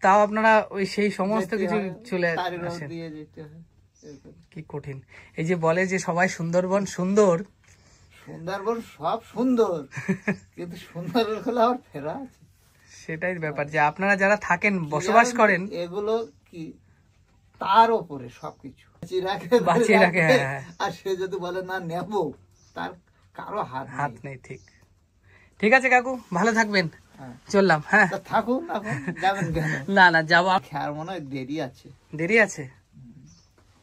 তাও আপনারা ওই সেই সমস্ত কিছু চলে আসেন। দিয়ে যেতে হয়। কি কঠিন। এই যে বলে যে সবাই সুন্দরবন সুন্দর, সুন্দরবন সব সুন্দর, কিন্তু সুন্দর হলে আবার ফেরা আছে। সেটাই ব্যাপার, যে আপনারা যারা থাকেন বসবাস করেন, এগুলো কি তার উপরে সবকিছু বাঁচিয়ে রাখে। হ্যাঁ, আর সে যদি বলে না নেব, তার কারো হাত নেই। ঠিক ঠিক আছে কাকু, ভালো থাকবেন। হ্যাঁ। চললাম। হ্যাঁ, থাকুন, যাবেন কেন? না না যাবো। খেয়ার মনে হয় দেরি আছে। দেরি আছে?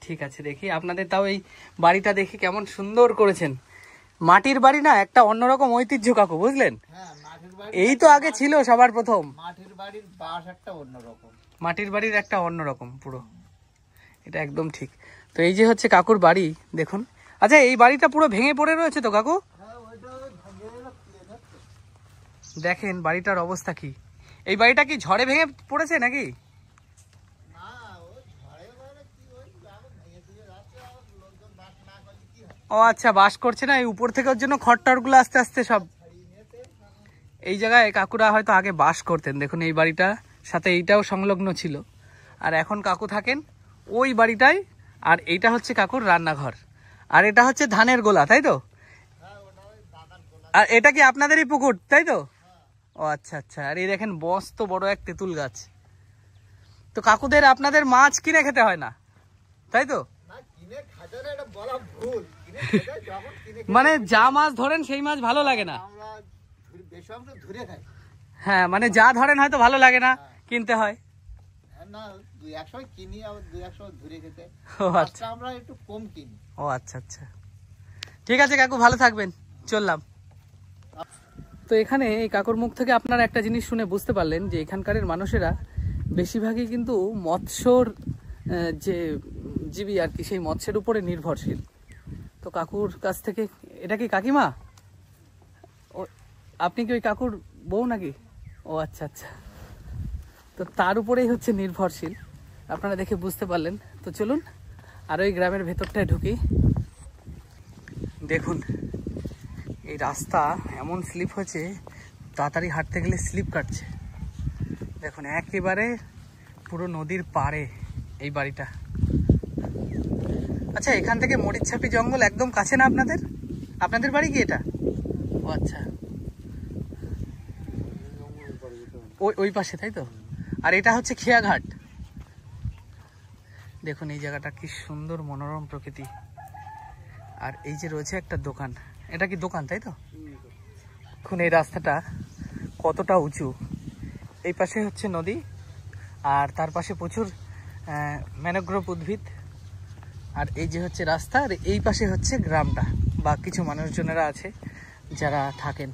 ঠিক আছে, দেখি আপনাদের তাও এই বাড়িটা দেখি কেমন সুন্দর করেছেন। মাটির বাড়ি না, একটা অন্যরকম ঐতিহ্য কাকু, বুঝলেন? এই তো আগে ছিল সবার প্রথম মাটির বাড়ির বাস একটা অন্যরকম, মাটির বাড়ির একটা অন্যরকম পুরো, এটা একদম ঠিক। তো এই যে হচ্ছে কাকুর বাড়ি, দেখুন। আচ্ছা, এই বাড়িটা পুরো ভেঙে পড়ে রয়েছে তো কাকু? দেখেন বাড়িটার অবস্থা কি। এই বাড়িটা কি ঝড়ে ভেঙে পড়েছে নাকি? ও আচ্ছা, বাস করছে না, এই উপর থেকে ওর জন্য খড়টড় গুলো আস্তে আস্তে সব এই জায়গায় কাকুরা হয়তো আগে বাস করতেন। দেখুন এই বাড়িটা সাথে এইটাও সংলগ্ন ছিল, আর এখন কাকু থাকেন ওই বাড়িটায়। আর এইটা হচ্ছে কাকুর রান্নাঘর, আর এটা হচ্ছে ধানের গোলা, তাই তো? আর এটা কি আপনাদেরই পুকুর, তাই তো? ও আচ্ছা আচ্ছা। আর এই দেখেন মস্ত বড় এক তেঁতুল গাছ। তো কাকুদের আপনাদের মাছ কিনে খেতে হয় না, তাই তো? মানে যা মাছ ধরেন সেই মাছ ভালো লাগে না। হ্যাঁ, মানে যা ধরেন হয়তো ভালো লাগে না, কিনতে হয়। ও আচ্ছা, আমরা একটু কম কিনি। ও আচ্ছা আচ্ছা, ঠিক আছে কাকু, ভালো থাকবেন। চললাম। তো এখানে এই কাকুর মুখ থেকে আপনারা একটা জিনিস শুনে বুঝতে পারলেন যে এখানকার মানুষেরা বেশিরভাগই কিন্তু মৎস্যর যে জীবী আর কি, সেই মৎস্যের উপরে নির্ভরশীল। তো কাকুর কাছ থেকে, এটা কি কাকিমা? ও, আপনি কি ওই কাকুর বউ নাকি? ও আচ্ছা আচ্ছা। তো তার উপরেই হচ্ছে নির্ভরশীল, আপনারা দেখে বুঝতে পারলেন। তো চলুন আর ওই গ্রামের ভেতরটায় ঢুকি। দেখুন এই রাস্তা এমন স্লিপ হয়েছে, তাড়াতাড়ি হাঁটতে গেলে স্লিপ কাটছে। দেখুন একেবারে পুরো নদীর পাড়ে এই বাড়িটা। আচ্ছা, এখান থেকে মরিচছাপি জঙ্গল একদম কাছে না আপনাদের? আপনাদের বাড়ি কি এটা? ও আচ্ছা, ওই পাশে, তাই তো? আর এটা হচ্ছে খেয়াঘাট। দেখুন এই জায়গাটা কি সুন্দর মনোরম প্রকৃতি। আর এই যে রয়েছে একটা দোকান, এটা কি দোকান, তাই তো? এখন এই রাস্তাটা কতটা উঁচু, এই পাশে হচ্ছে নদী, আর তার পাশে প্রচুর ম্যানগ্রোভ উদ্ভিদ। আর এই যে হচ্ছে রাস্তা, আর এই পাশে হচ্ছে গ্রামটা বা কিছু মানুষজনেরা আছে যারা থাকেন।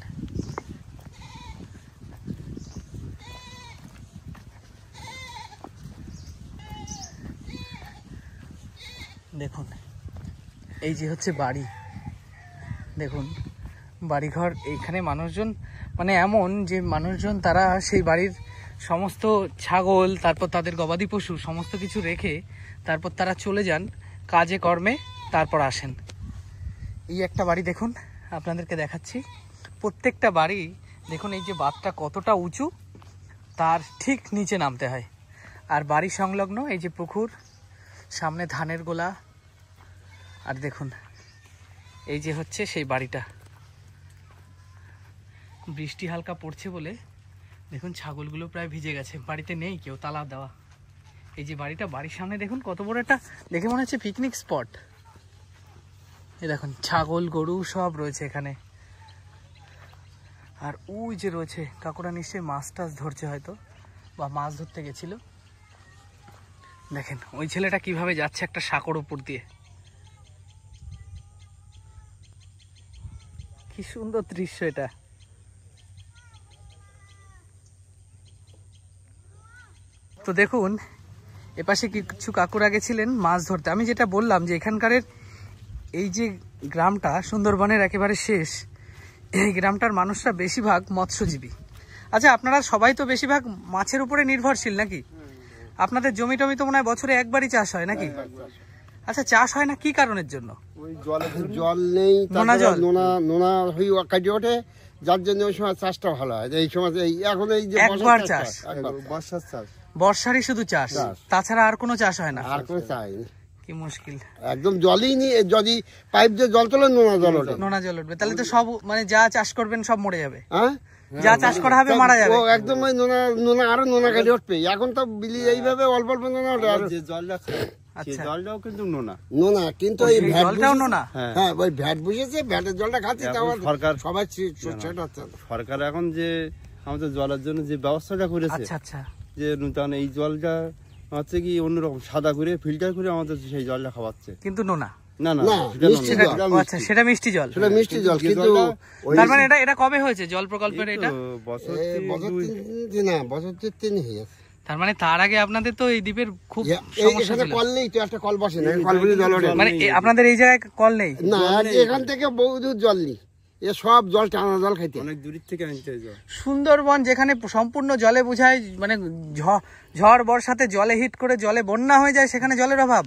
দেখুন এই যে হচ্ছে বাড়ি, দেখুন বাড়িঘর। এইখানে মানুষজন মানে এমন যে মানুষজন তারা সেই বাড়ির সমস্ত ছাগল, তারপর তাদের গবাদি পশু সমস্ত কিছু রেখে তারপর তারা চলে যান কাজে কর্মে, তারপর আসেন। এই একটা বাড়ি দেখুন, আপনাদেরকে দেখাচ্ছি। প্রত্যেকটা বাড়ি দেখুন, এই যে বাঁধটা কতটা উঁচু, তার ঠিক নিচে নামতে হয়। আর বাড়ি সংলগ্ন এই যে পুকুর, সামনে ধানের গোলা। আর দেখুন এই যে হচ্ছে সেই বাড়িটা। বৃষ্টি হালকা পড়ছে বলে দেখুন ছাগলগুলো প্রায় ভিজে গেছে, বাড়িতে নেই কেউ, তালা দেওয়া। এই যে বাড়িটা, বাড়ির সামনে দেখুন কত বড় একটা, দেখে মনে হচ্ছে পিকনিক স্পট। এই দেখুন ছাগল গরু সব রয়েছে এখানে। আর ওই যে রয়েছে কাকুরা, নিশ্চয়ই মাছ টাছ ধরছে হয়তো, বা মাছ ধরতে গেছিল। দেখেন ওই ছেলেটা কিভাবে যাচ্ছে একটা সাঁকোর উপর দিয়ে, কি সুন্দর দৃশ্য এটা। তো দেখুন এপাশে কিছু কাকুরা গেছিলেন মাছ ধরতে। আমি যেটা বললাম যে এখানকার এই যে গ্রামটা সুন্দরবনের একেবারে শেষ, এই গ্রামটার মানুষরা বেশিরভাগ মৎস্যজীবী। আচ্ছা আপনারা সবাই তো বেশিরভাগ মাছের উপরে নির্ভরশীল নাকি? আপনাদের জমি টমি তো মনে হয় বছরে একবারই চাষ হয় নাকি? আচ্ছা চাষ হয় না কি কারণের জন্য? ওই জল নেই, নোনা জল, নোনা হয়ে কাটিয়ে ওঠে, যার জন্য ওই সময় চাষটা ভালো হয়। এই সময় এখন এই যে একবার চাষ, বর্ষার চাষ, বর্ষারই শুধু চাষ, তাছাড়া আর কোনো চাষ হয় না। আর কোনো চাই কি মুশকিল, একদম জলই নেই। যদি পাইপ দিয়ে জল তোলে নোনা জল ওঠে, নোনা জল উঠবে, তাহলে তো সব মানে যা চাষ করবেন সব মরে যাবে। হ্যাঁ যা চাষ করা হবে মারা যাবে। ও একদম ওই নোনা আরো নোনা কাটিয়ে উঠবে। এখন তো বিলি এইভাবে অল্প অল্প নোনা ওঠে। আর যে জলটা আচ্ছা জলটাও কিন্তু নোনা কিন্তু এই জলটাও নোনা। হ্যাঁ ওই ভ্যাট বুঝেছে, ভ্যাটের জলটা খাচ্ছে। সরকার সবাই সরকার এখন যে আমাদের জলের জন্য যে ব্যবস্থাটা করেছে, আচ্ছা আচ্ছা, যে নূতন এই জলটা হচ্ছে কি অন্যরকম সাদা করে ফিল্টার করে আমাদের সেই জলটা খাওয়াচ্ছে, কিন্তু নোনা না না মিষ্টি জল। আচ্ছা সেটা মিষ্টি জল, সেটা মিষ্টি জল। কিন্তু তার মানে এটা কবে হয়েছে জল প্রকল্পের? এটা বছর 3 হয়ে গেছে। তার মানে তার আগে আপনাদের তো এই দ্বীপের খুব সমস্যা ছিল। কল নেই তো, একটা কল বসে না, কল বুঝে জল ওঠে। মানে আপনাদের এই জায়গায় কল নেই না, এখান থেকে বহু দূর জল নেই, এ সব জল টানা জল খাইতে অনেক দূর থেকে আনতে হয় জল। সুন্দরবন যেখানে সম্পূর্ণ জলে বোঝায়, মানে ঝড় বর্ষাতে জলে হিট করে জলে বন্যা হয়ে যায়, সেখানে জলের অভাব,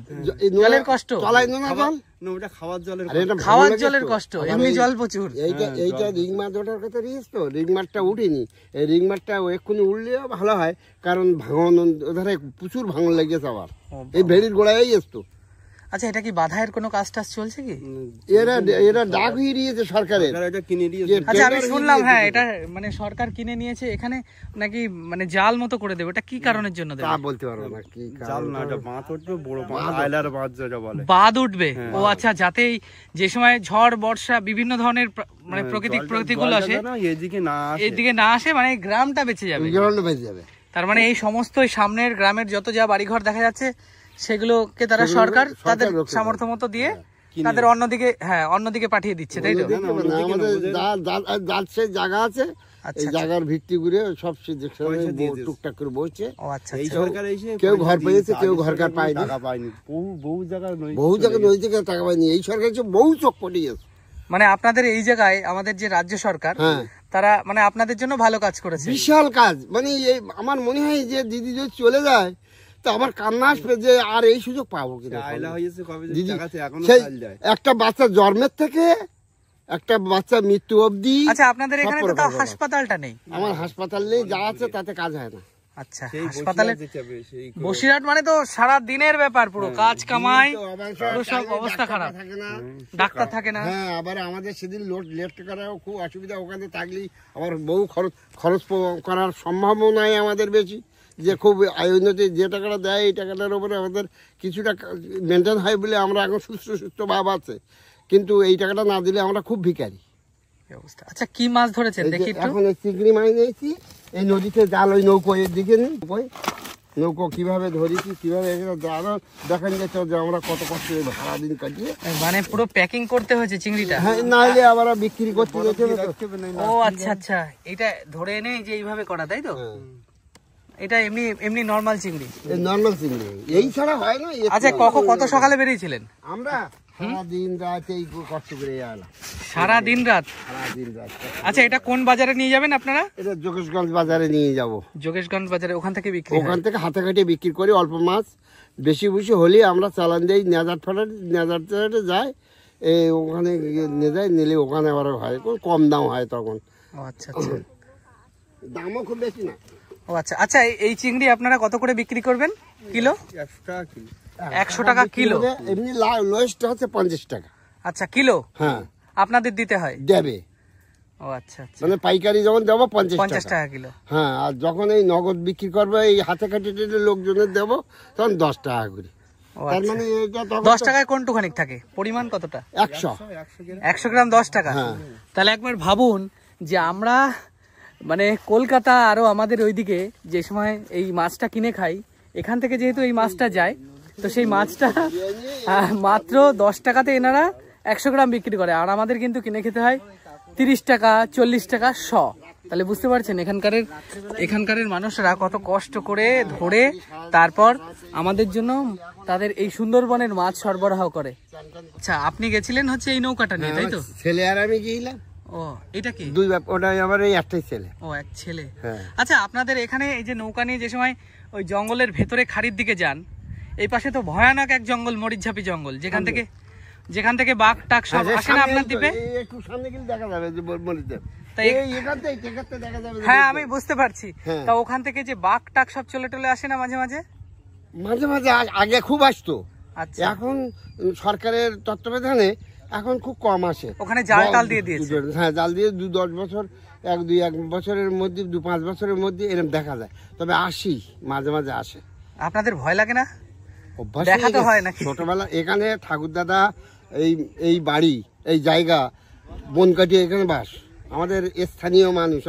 জলের কষ্ট, চলাই না জল। ওটা খাওয়ার জলের কষ্ট, এমনি জল প্রচুর। এইটা রিং মাছ ওঠার কথা দিয়েছ তো, রিং মাছটা উঠেনি। এই রিং মাছটা এক্ষুনি উঠলেও ভালো হয়, কারণ ভাঙন ওধারে প্রচুর ভাঙন লেগেছে আবার, এই ভেড়ির গোড়ায় এসতো। আচ্ছা এটা কি বাধায়ের কোনো কাজ টাজ চলছে কি? এরা ডাক হয়ে দিয়েছে সরকারের। আচ্ছা আমি শুনলাম হ্যাঁ এটা মানে সরকার কিনে নিয়েছে, এখানে নাকি মানে জাল মতো করে দেবে, এটা কি কারণের জন্য দেবে? বলতে পারবো না কি জাল না, এটা বাঁধ উঠবে, বড় আইলার বাঁধ যেটা বলে, বাঁধ উঠবে। ও আচ্ছা, যাতে যে সময় ঝড় বর্ষা বিভিন্ন ধরনের মানে প্রতিকূল আসে এদিকে না আসে, মানে গ্রামটা বেঁচে যাবে। তার মানে এই সমস্ত সামনের গ্রামের যত যা বাড়িঘর দেখা যাচ্ছে সেগুলোকে তারা সরকার তাদের সামর্থ্য মতো দিয়ে তাদের অন্যদিকে পাঠিয়ে দিচ্ছে, তাই তো? আমাদের জায়গা আছে, এই জায়গার ভিত্তি করে সব টুকটাক করে বসছে। কেউ ঘর পেয়েছে, কেউ ঘর পায়নি, বহু জায়গায় নদী থেকে টাকা পায়নি। এই সরকার বহু চোখ পড়িয়েছে। মানে আপনাদের এই জায়গায় আমাদের যে রাজ্য সরকার, তারা মানে আপনাদের জন্য ভালো কাজ করেছে, বিশাল কাজ। মানে আমার মনে হয় যে দিদি যদি চলে যায় তো আমার কান্না আসবে যে আর এই সুযোগ পাবো কিনা। একটা বাচ্চা জন্মের থেকে একটা বাচ্চা মৃত্যু অবধি। আচ্ছা আপনাদের এখানে তো হাসপাতালটা নেই? আমার হাসপাতাল নেই, যা আছে তাতে কাজ হয় না। আচ্ছা হাসপাতালে বসিরহাট মানে তো সারা দিনের ব্যাপার, পুরো কাজ কামাই, সব অবস্থা খারাপ, ডাক্তার থাকে না। হ্যাঁ আবার আমাদের সেদিন লেফট করাও খুব অসুবিধা, ওখানে থাকলেই আবার বহু খরচ করার সম্ভাবনাই আমাদের বেশি, যে খুব উন্নতি যে টাকাটা দেয় এই টাকাটার উপরে আমাদের কিছুটা মেনটেন হয় বলে আমরা এখন সুস্থ ভাব আছে, কিন্তু এই টাকাটা না দিলে আমরা খুব ভিখারি অবস্থা। আচ্ছা কি মাছ ধরেছেন দেখি একটু? এখন চিংড়ি মাছ নিয়েছি, এই নদীতে জাল, ওই নৌকো এর দিকে নেই, নৌকো কিভাবে ধরেছি কিভাবে দেখেন যাচ্ছে যে আমরা কত কষ্ট সারাদিন কাটিয়ে, মানে পুরো প্যাকিং করতে হয়েছে চিংড়িটা। হ্যাঁ নাহলে আবার বিক্রি করতে যেতে। ও আচ্ছা আচ্ছা, এটা ধরে এনে যে এইভাবে করা, তাই তো? এটা এমনি নরমাল চিংড়ি, নরমাল চিংড়ি, এই ছাড়া হয় না। আচ্ছা কত সকালে বেরিয়েছিলেন? আমরা সারাদিন রাত এই কষ্ট করে এলাম, সারাদিন রাত। আচ্ছা এটা কোন বাজারে নিয়ে যাবেন আপনারা? এটা যোগেশগঞ্জ বাজারে নিয়ে যাব। যোগেশগঞ্জ বাজারে ওখান থেকে বিক্রি, ওখান থেকে হাতে কাটিয়ে বিক্রি করি। অল্প মাছ বেশি হলে আমরা চালান দিই নেজার ফাটাতে যায়, ওখানে নিয়ে যায়, নিলে ওখানে আবার হয় কম দাম হয় তখন। ও আচ্ছা আচ্ছা, দামও খুব বেশি না। ও আচ্ছা আচ্ছা, এই চিংড়ি আপনারা কত করে বিক্রি করবেন কিলো? 100 টাকা কিলো। এমনি লোয়েস্ট হচ্ছে 50 টাকা। আচ্ছা কিলো? হ্যাঁ আপনাদের দিতে হয়? দেবে। ও আচ্ছা আচ্ছা, মানে পাইকারি যখন দেবো 50 টাকা কিলো। হ্যাঁ, আর যখন এই নগদ বিক্রি করবো এই হাতে কাটিয়ে লোকজনের দেবো তখন 10 টাকা করে। তার মানে 10 টাকায় কোনটুখানি থাকে? পরিমাণ কতটা? 100 গ্রাম 10 টাকা। তাহলে একবার ভাবুন যে আমরা মানে কলকাতা আরো আমাদের ওইদিকে যে সময় এই মাছটা কিনে খাই, এখান থেকে যেহেতু এই মাছটা যায়, তো সেই মাছটা মাত্র 10 টাকাতে এনারা 100 গ্রাম বিক্রি করে, আর আমাদের কিন্তু কিনে খেতে হয় 30 টাকা 40 টাকা শ। তাহলে বুঝতে পারছেন এখানকার মানুষরা কত কষ্ট করে ধরে তারপর আমাদের জন্য তাদের এই সুন্দরবনের মাছ সরবরাহ করে। আচ্ছা, আপনি গেছিলেন হচ্ছে এই নৌকাটা নিয়ে, তাই তো? ছেলে আর আমি গিয়েছিলাম। ও, এটা কি? ওটাই আমার এই একটাই ছেলে। ও, এক ছেলে। হ্যাঁ। আচ্ছা, আপনাদের এখানে এই যে নৌকা নিয়ে যে সময় ওই জঙ্গলের ভেতরে খাড়ির দিকে যান, এই পাশে তো ভয়ানক এক জঙ্গল, মরিচঝাপি জঙ্গল, যেখান থেকে বাঘ টাক সব আসে না আপনার দ্বীপে? একটু সামনে গেলে দেখা যাবে যে মরিচঝাপ। তাই দেখা যাবে। হ্যাঁ, আমি বুঝতে পারছি। হ্যাঁ। তা ওখান থেকে যে বাঘ টাক সব চলে টলে আসে না মাঝে মাঝে? মাঝে মাঝে আগে খুব আসতো, আচ্ছা, এখন সরকারের তত্ত্বাবধানে এখন খুব কম আসে। ওখানে জাল টাল দিয়ে দিয়েছে। হ্যাঁ, জাল দিয়ে 2-10 বছর, 1 বছরের মধ্যে, 2-5 বছরের মধ্যে এরকম দেখা যায়। তবে আসি, মাঝে মাঝে আসে। আপনাদের ভয় লাগে না? অভ্যাস দেখাতে হয় নাকি? ছোটবেলা এখানে ঠাকুরদাদা এই বাড়ি, এই জায়গা, বন কাটিয়ে এখানে বাস, আমাদের স্থানীয় মানুষ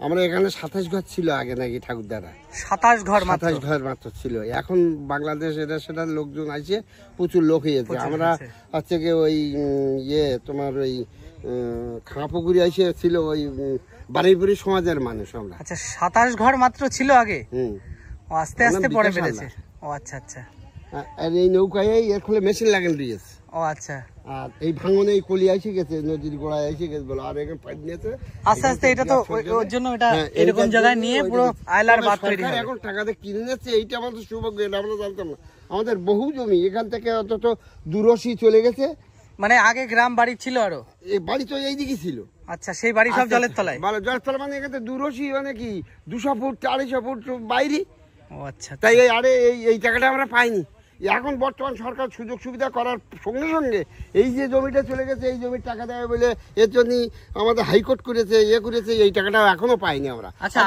আমরা এখানে 27 ঘর ছিল আগে নাকি ঠাকুরদাদা। 27 ঘর মাত্র? 27 ঘর মাত্র ছিল। এখন বাংলাদেশ সেটা লোকজন আসে, প্রচুর লোক হয়েছে। আমরা হচ্ছে কি ওই তোমার ওই খাঁপুকুরি এসে ছিল, ওই বারুইপুরি সমাজের মানুষ আমরা। আচ্ছা, 27 ঘর মাত্র ছিল আগে? ও, আস্তে আস্তে পরে বেড়েছে। ও আচ্ছা আচ্ছা। আর এই নৌকায় এর ফলে মেশিন লাগানো দিয়েছে। ও আচ্ছা। আর এই ভাঙনে এই কলি এসে গেছে, নদীর গোড়ায় এসে গেছে বলে, আর এখানে পাইপ নিয়েছে আস্তে আস্তে। এটা তো ওর জন্য এটা এরকম জায়গায় নিয়ে পুরো আইলার বাঁধ তৈরি হয়। এখন টাকাতে কিনে নিচ্ছে, এইটা আমাদের সৌভাগ্য, এটা আমরা জানতাম না। আমাদের বহু জমি এখান থেকে অন্তত 82 চলে গেছে। মানে আগে গ্রাম বাড়ি ছিল আরো? এই বাড়ি তো এইদিকে ছিল। আচ্ছা, সেই বাড়ি সব জলের তলায়? জলের তলায় মানে এখানে 82 মানে কি 200 ফুট 250 ফুট বাইরে। ও আচ্ছা। তাই এই টাকাটা আমরা পাইনি। এখন বর্তমান সরকার সুযোগ সুবিধা করার সঙ্গে সঙ্গে এই যে জমিটা চলে গেছে, এই জমির টাকা দেয় বলে এর জন্য আমাদের হাইকোর্ট করেছে, করেছে, এই টাকাটা এখনো পাইনি আমরা। আচ্ছা,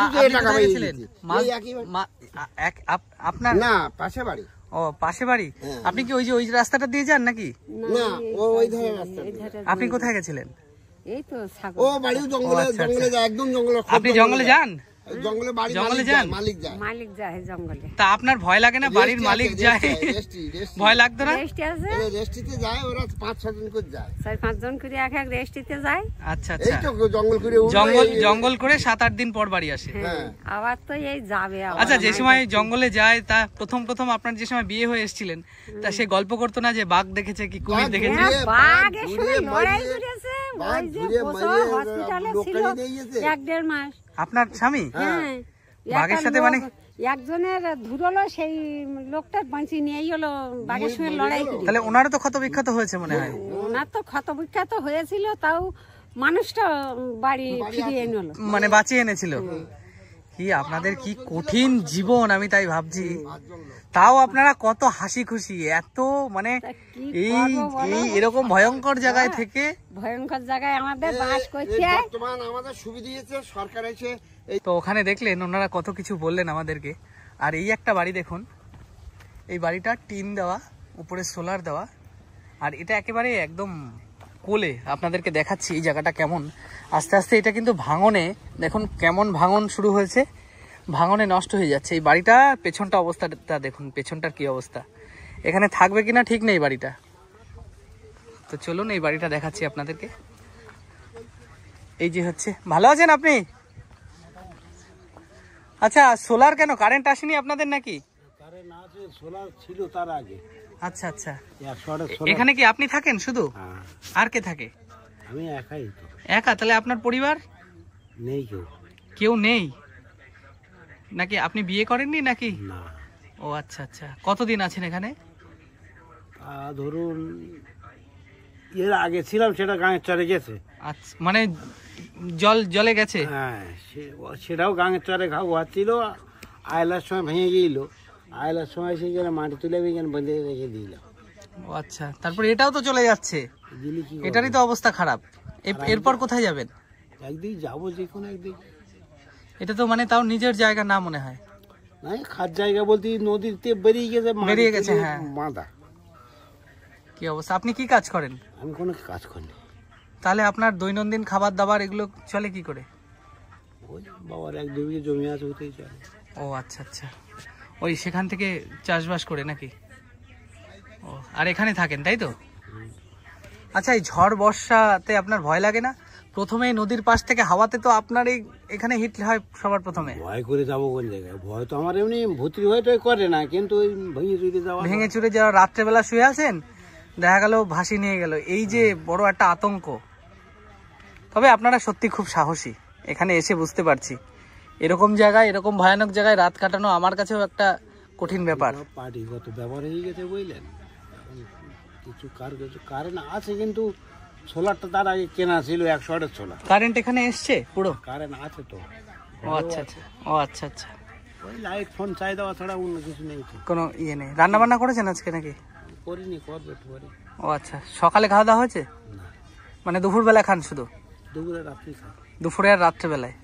আপনার না পাশে বাড়ি? ও, পাশে বাড়ি। আপনি কি ওই রাস্তাটা দিয়ে যান নাকি? না, ওই ধারে রাস্তা। আপনি কোথায় গেছিলেন? এই তো ও বাড়িও জঙ্গলে যায়, একদম জঙ্গলে। আপনি জঙ্গলে যান? জঙ্গলে বাড়ি জঙ্গলে যান? মালিক যায় জঙ্গলে। তা আপনার ভয় লাগে না? বাড়ির মালিক যায়, ভয় লাগতো না? রেস্টিতে যায়, ওরা 5-6 জন করে যায়, 4-5 জন করে এক রেস্টিতে যায়। আচ্ছা এই আচ্ছা। তো জঙ্গল করে জঙ্গল করে 7-8 দিন পর বাড়ি আসে। আবার তো এই যাবে। আচ্ছা, যে সময় জঙ্গলে যায়, তা প্রথম আপনার যে সময় বিয়ে হয়ে এসেছিলেন, তা সে গল্প করতো না যে বাঘ দেখেছে কি কুমির দেখেছে? বাঘ এসে লড়াই করেছে, ওই যে হসপিটালে ছিল 1-1.5 মাস। আপনার স্বামী? হ্যাঁ, বাঘের সাথে মানে একজনের ধুরলো, সেই লোকটার বাঁচিয়ে নিয়েই হলো বাঘের সঙ্গে লড়াই করে। তাহলে ওনারও তো ক্ষত বিক্ষত হয়েছে মনে হয়? ওনার তো ক্ষত বিক্ষত হয়েছিল, তাও মানুষটা বাড়ি ফিরিয়ে এনেলো, মানে বাঁচিয়ে এনেছিল। কি আপনাদের কি কঠিন জীবন, আমি তাই ভাবছি। তাও আপনারা কত হাসি খুশি, এত মানে এই এরকম ভয়ঙ্কর জায়গায় থেকে। ভয়ঙ্কর জায়গায় আমাদের বাস করতে বর্তমান আমাদের সুবিধা দিয়েছে সরকার এসে। তো ওখানে দেখলেন ওনারা কত কিছু বললেন আমাদেরকে। আর এই একটা বাড়ি দেখুন, এই বাড়িটা টিন দেওয়া, উপরে সোলার দেওয়া, আর এটা একেবারে একদম কোলে। আপনাদেরকে দেখাচ্ছি এই জায়গাটা কেমন। আস্তে আস্তে এটা কিন্তু ভাঙনে, দেখুন কেমন ভাঙন শুরু হয়েছে, ভাঙনে নষ্ট হয়ে যাচ্ছে। এই বাড়িটা পেছনটা অবস্থাটা দেখুন, পেছনটার কি অবস্থা। এখানে থাকবে কিনা ঠিক নেই বাড়িটা। তো চলুন এই বাড়িটা দেখাচ্ছি আপনাদেরকে। এই যে হচ্ছে, ভালো আছেন আপনি? আচ্ছা, সোলার কেন, কারেন্ট আসেনি আপনাদের নাকি? কারেন্ট আছে, সোলার ছিল তার আগে। আচ্ছা আচ্ছা। 100 এখানে কি আপনি থাকেন শুধু? আর কে থাকে? আমি একাই তো। একা? তাহলে আপনার পরিবার নেই কেউ? কেউ নেই নাকি? আপনি বিয়ে করেননি নাকি? না। ও আচ্ছা আচ্ছা। কতদিন আছেন এখানে? ধরুন এর আগে ছিলাম, সেটা গাঙের চরে গেছে। আচ্ছা, মানে জলে গেছে? হ্যাঁ, সেটাও গাঙের চরে ঘা ছিল। আয়লার সময় ভেঙে গিয়েছিল, আয়লার সময় সেই জন্য মাটি তুলে এখানে বেঁধে রেখে দিলাম। ও আচ্ছা। তারপর এটাও তো চলে যাচ্ছে, এটারই তো অবস্থা খারাপ। এরপর কোথায় যাবেন? একদিক যাবো, যে কোনো একদিক। এটা তো মানে তাও নিজের জায়গা না মনে হয়? না, খাদ জায়গা বলতে নদীতে বেরিয়ে গেছে। হ্যাঁ, বাঁধা। কি অবস্থা? আপনি কি কাজ করেন? আমি কোনো কাজ করি। তাহলে আপনার দৈনন্দিন খাবার দাবার এগুলো চলে কি করে? ওই বাবার 1-2 বিঘে জমি আছে, ওতেই চলে। ও আচ্ছা আচ্ছা। ওই সেখান থেকে চাষবাস করে নাকি? ও, আর এখানে থাকেন তাই তো? আচ্ছা, এই ঝড় বর্ষাতে আপনার ভয় লাগে না? প্রথমে নদীর পাশ থেকে হাওয়াতে তো আপনার এখানে হিট হয় সবার প্রথমে। ভয় করে যাবো কোন জায়গায়? ভয় তো আমার এমনি ভূতির ভয়টাই করে না, কিন্তু ওই ভেঙে চুরে যাওয়া রাত্রেবেলা শুয়ে আছেন, দেখা গেল ভাসি নিয়ে গেল, এই যে বড় একটা আতঙ্ক। তবে আপনারা সত্যি খুব সাহসী, এখানে এসে বুঝতে পারছি। এরকম জায়গায়, এরকম ভয়ানক জায়গায় রাত কাটানো আমার কাছেও একটা কঠিন ব্যাপার। পার্টিগত ব্যাপার হয়ে গেছে বুঝলেন। কিছু কারেন্ট আছে, কিন্তু সোলারটা তার আগে কেনা ছিল 100 সোলার। কারেন্ট এখানে এসছে পুরো? কারেন্ট আছে তো। ও আচ্ছা আচ্ছা, ও আচ্ছা আচ্ছা। ওই লাইট ফোন চাই দেওয়া ছাড়া অন্য কিছু নেই তো। কোনো ইয়ে নেই। রান্না বান্না করেছেন আজকে নাকি? করিনি, করবে একটু পরে। ও আচ্ছা, সকালে খাওয়া দাওয়া হয়েছে? মানে দুপুরবেলা খান শুধু? দুপুরে রাত্রি খাই। দুপুরে আর রাত্রেবেলায়?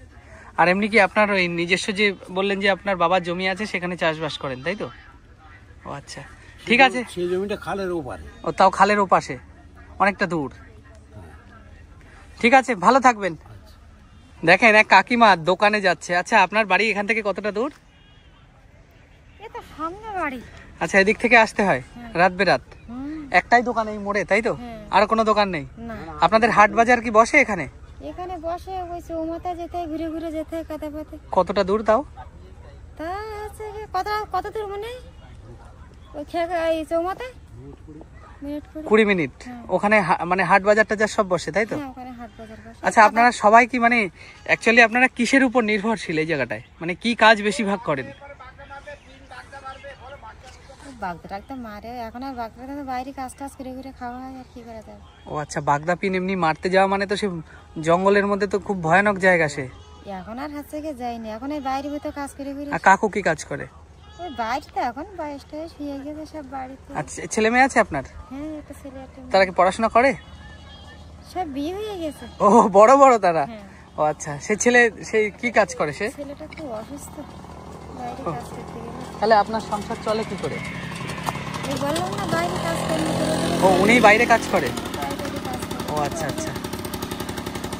আর এমনি কি আপনার ওই নিজস্ব, যে বললেন যে আপনার বাবার জমি আছে, সেখানে চাষবাস করেন তাই তো? ও আচ্ছা, ঠিক আছে। সেই জমিটা খালের ওপারে। ও, তাও খালের ওপাশে, অনেকটা দূর। ঠিক আছে, ভালো থাকবেন। দেখেন, এক কাকিমা দোকানে যাচ্ছে। আচ্ছা, আপনার বাড়ি এখান থেকে কতটা দূর? এটা সামনে বাড়ি। আচ্ছা, এদিক থেকে আসতে হয় রাত বেরাত? একটাই দোকান এই মোড়ে তাই তো? আর কোনো দোকান নেই? আপনাদের হাট বাজার কি বসে এখানে? এখানে বসে ওই চৌমাথা যেতে, ঘুরে ঘুরে যেতে, কাতে পাতে। কতটা দূর তাও? তা আছে কত দূর মনে হয়? ওই এই চৌমাথা 20 মিনিট। ওখানে মানে হাট বাজার টাজার সব বসে তাই তো? ওখানে হাট বাজার বসে। আচ্ছা, আপনারা সবাই কি মানে অ্যাকচুয়ালি আপনারা কিসের উপর নির্ভরশীল এই জায়গাটায়? মানে কি কাজ বেশিরভাগ করেন? বাগদা টাগদা মারে এখন, আর বাগদা বাইরে কাজ টাজ করে ঘুরে খাওয়া হয়, আর কি করা যায়। ও আচ্ছা, বাগদা পিন এমনি মারতে যাওয়া মানে তো সে জঙ্গলের মধ্যে তো খুব ভয়ানক জায়গা সে। এখন আর হাত থেকে যায়নি, এখন এই বাইরে ভিতরে কাজ করে ঘুরে। আর কাকু কি কাজ করে? ওই বাড়িতে এখন বয়সটা শুয়ে গেছে সব বাড়িতে। আচ্ছা, ছেলে মেয়ে আছে আপনার? হ্যাঁ, একটা ছেলে একটা মেয়ে। তারা কি পড়াশোনা করে? সব বিয়ে হয়ে গেছে। ও, বড় বড় তারা? হ্যাঁ। ও আচ্ছা, সে ছেলে সেই কি কাজ করে সে? ছেলেটা খুব অসুস্থ, বাইরে কাজ করতে গেলে। তাহলে আপনার সংসার চলে কি করে? এই বললাম না, বাইরে কাজ করতে গেলে। ও, উনিই বাইরে কাজ করে? বাইরে কাজ করে। ও আচ্ছা আচ্ছা।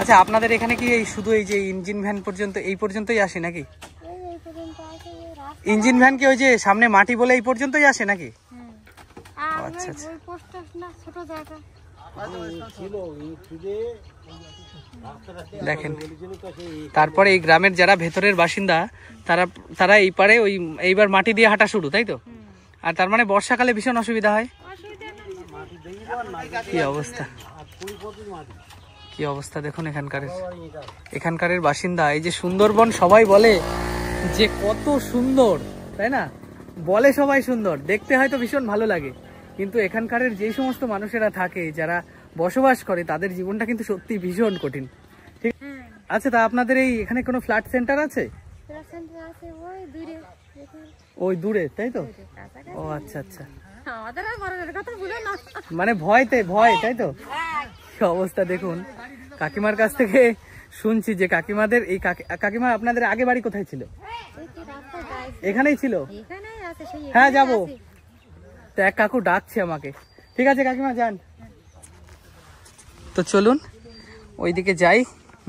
আচ্ছা, আপনাদের এখানে কি এই শুধু এই যে ইঞ্জিন ভ্যান পর্যন্ত, এই পর্যন্তই আসে নাকি? এই পর্যন্ত আসে, রাস্তা। ইঞ্জিন ভ্যান কি ওই যে সামনে মাটি বলে এই পর্যন্তই আসে নাকি? আর আচ্ছা, আচ্ছা। ওই পোস্টটা না, ছোট জায়গা। দেখেন, তারপরে এই গ্রামের যারা ভেতরের বাসিন্দা, তারা এই পারে ওই এইবার মাটি দিয়ে হাঁটা শুরু তাই তো? আর তার মানে বর্ষাকালে ভীষণ অসুবিধা হয়। কি অবস্থা, কি অবস্থা দেখুন এখানকারের বাসিন্দা। এই যে সুন্দরবন সবাই বলে যে কত সুন্দর, তাই না? বলে সবাই সুন্দর, দেখতে হয়তো ভীষণ ভালো লাগে, কিন্তু এখানকারের যে সমস্ত মানুষেরা থাকে, যারা বসবাস করে, তাদের জীবনটা কিন্তু সত্যি ভীষণ কঠিন। ঠিক আচ্ছা, তা আপনাদের এই এখানে কোনো ফ্ল্যাট সেন্টার আছে? ওই দূরে তাই তো? ও আচ্ছা আচ্ছা, মানে ভয় তাই তো? কি অবস্থা দেখুন। কাকিমার কাছ থেকে শুনছি যে কাকিমাদের এই কাকিমা আপনাদের আগে বাড়ি কোথায় ছিল? এখানেই ছিল? হ্যাঁ, যাবো তো, এক কাকু ডাকছে আমাকে। ঠিক আছে কাকিমা, যান। তো চলুন ওইদিকে যাই,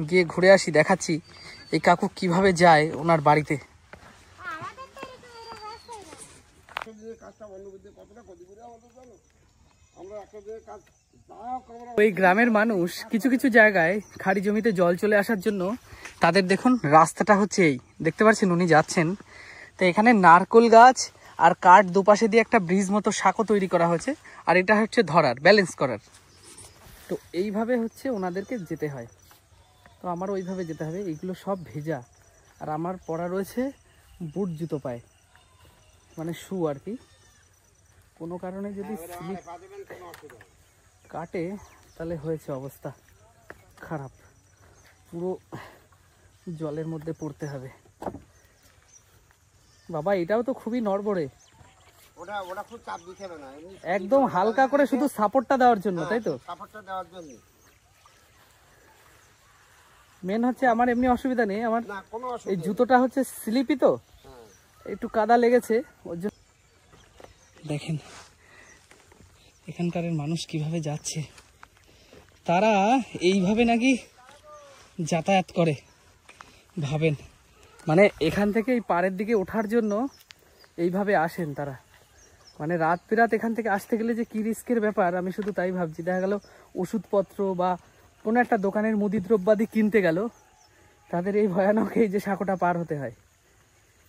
গিয়ে ঘুরে আসি, দেখাচ্ছি এই কাকু কিভাবে যায় ওনার বাড়িতে। ওই গ্রামের মানুষ কিছু কিছু জায়গায় খাড়ি জমিতে জল চলে আসার জন্য তাদের দেখুন রাস্তাটা হচ্ছে এই, দেখতে পাচ্ছেন উনি যাচ্ছেন। তো এখানে নারকেল গাছ আর কাঠ দুপাশে দিয়ে একটা ব্রিজ মতো সাঁকো তৈরি করা হয়েছে, আর এটা হচ্ছে ধরার, ব্যালেন্স করার। তো এইভাবে হচ্ছে ওনাদেরকে যেতে হয়। তো আমার ওইভাবে যেতে হবে। এইগুলো সব ভেজা, আর আমার পরা রয়েছে বুট জুতো পায়ে, মানে শু আর কি। কোনো কারণে যদি স্লিপ কাটে তাহলে হয়েছে অবস্থা খারাপ, পুরো জলের মধ্যে পড়তে হবে। বাবা, এটাও তো খুবই নড়বড়ে, একদম হালকা করে শুধু সাপোর্টটা দেওয়ার জন্য তাই তো? মেন হচ্ছে আমার এমনি অসুবিধা নেই, আমার এই জুতোটা হচ্ছে স্লিপই তো, একটু কাদা লেগেছে ওর জন্য। দেখেন এখানকার মানুষ কিভাবে যাচ্ছে, তারা এইভাবে নাকি যাতায়াত করে, ভাবেন। মানে এখান থেকে এই পাড়ের দিকে ওঠার জন্য এইভাবে আসেন তারা। মানে রাত বিরাত এখান থেকে আসতে গেলে যে কী রিস্কের ব্যাপার, আমি শুধু তাই ভাবছি। দেখা গেল ওষুধপত্র বা কোনো একটা দোকানের মুদি দ্রব্যাদি কিনতে গেল, তাদের এই ভয়ানক এই যে সাঁকোটা পার হতে হয়,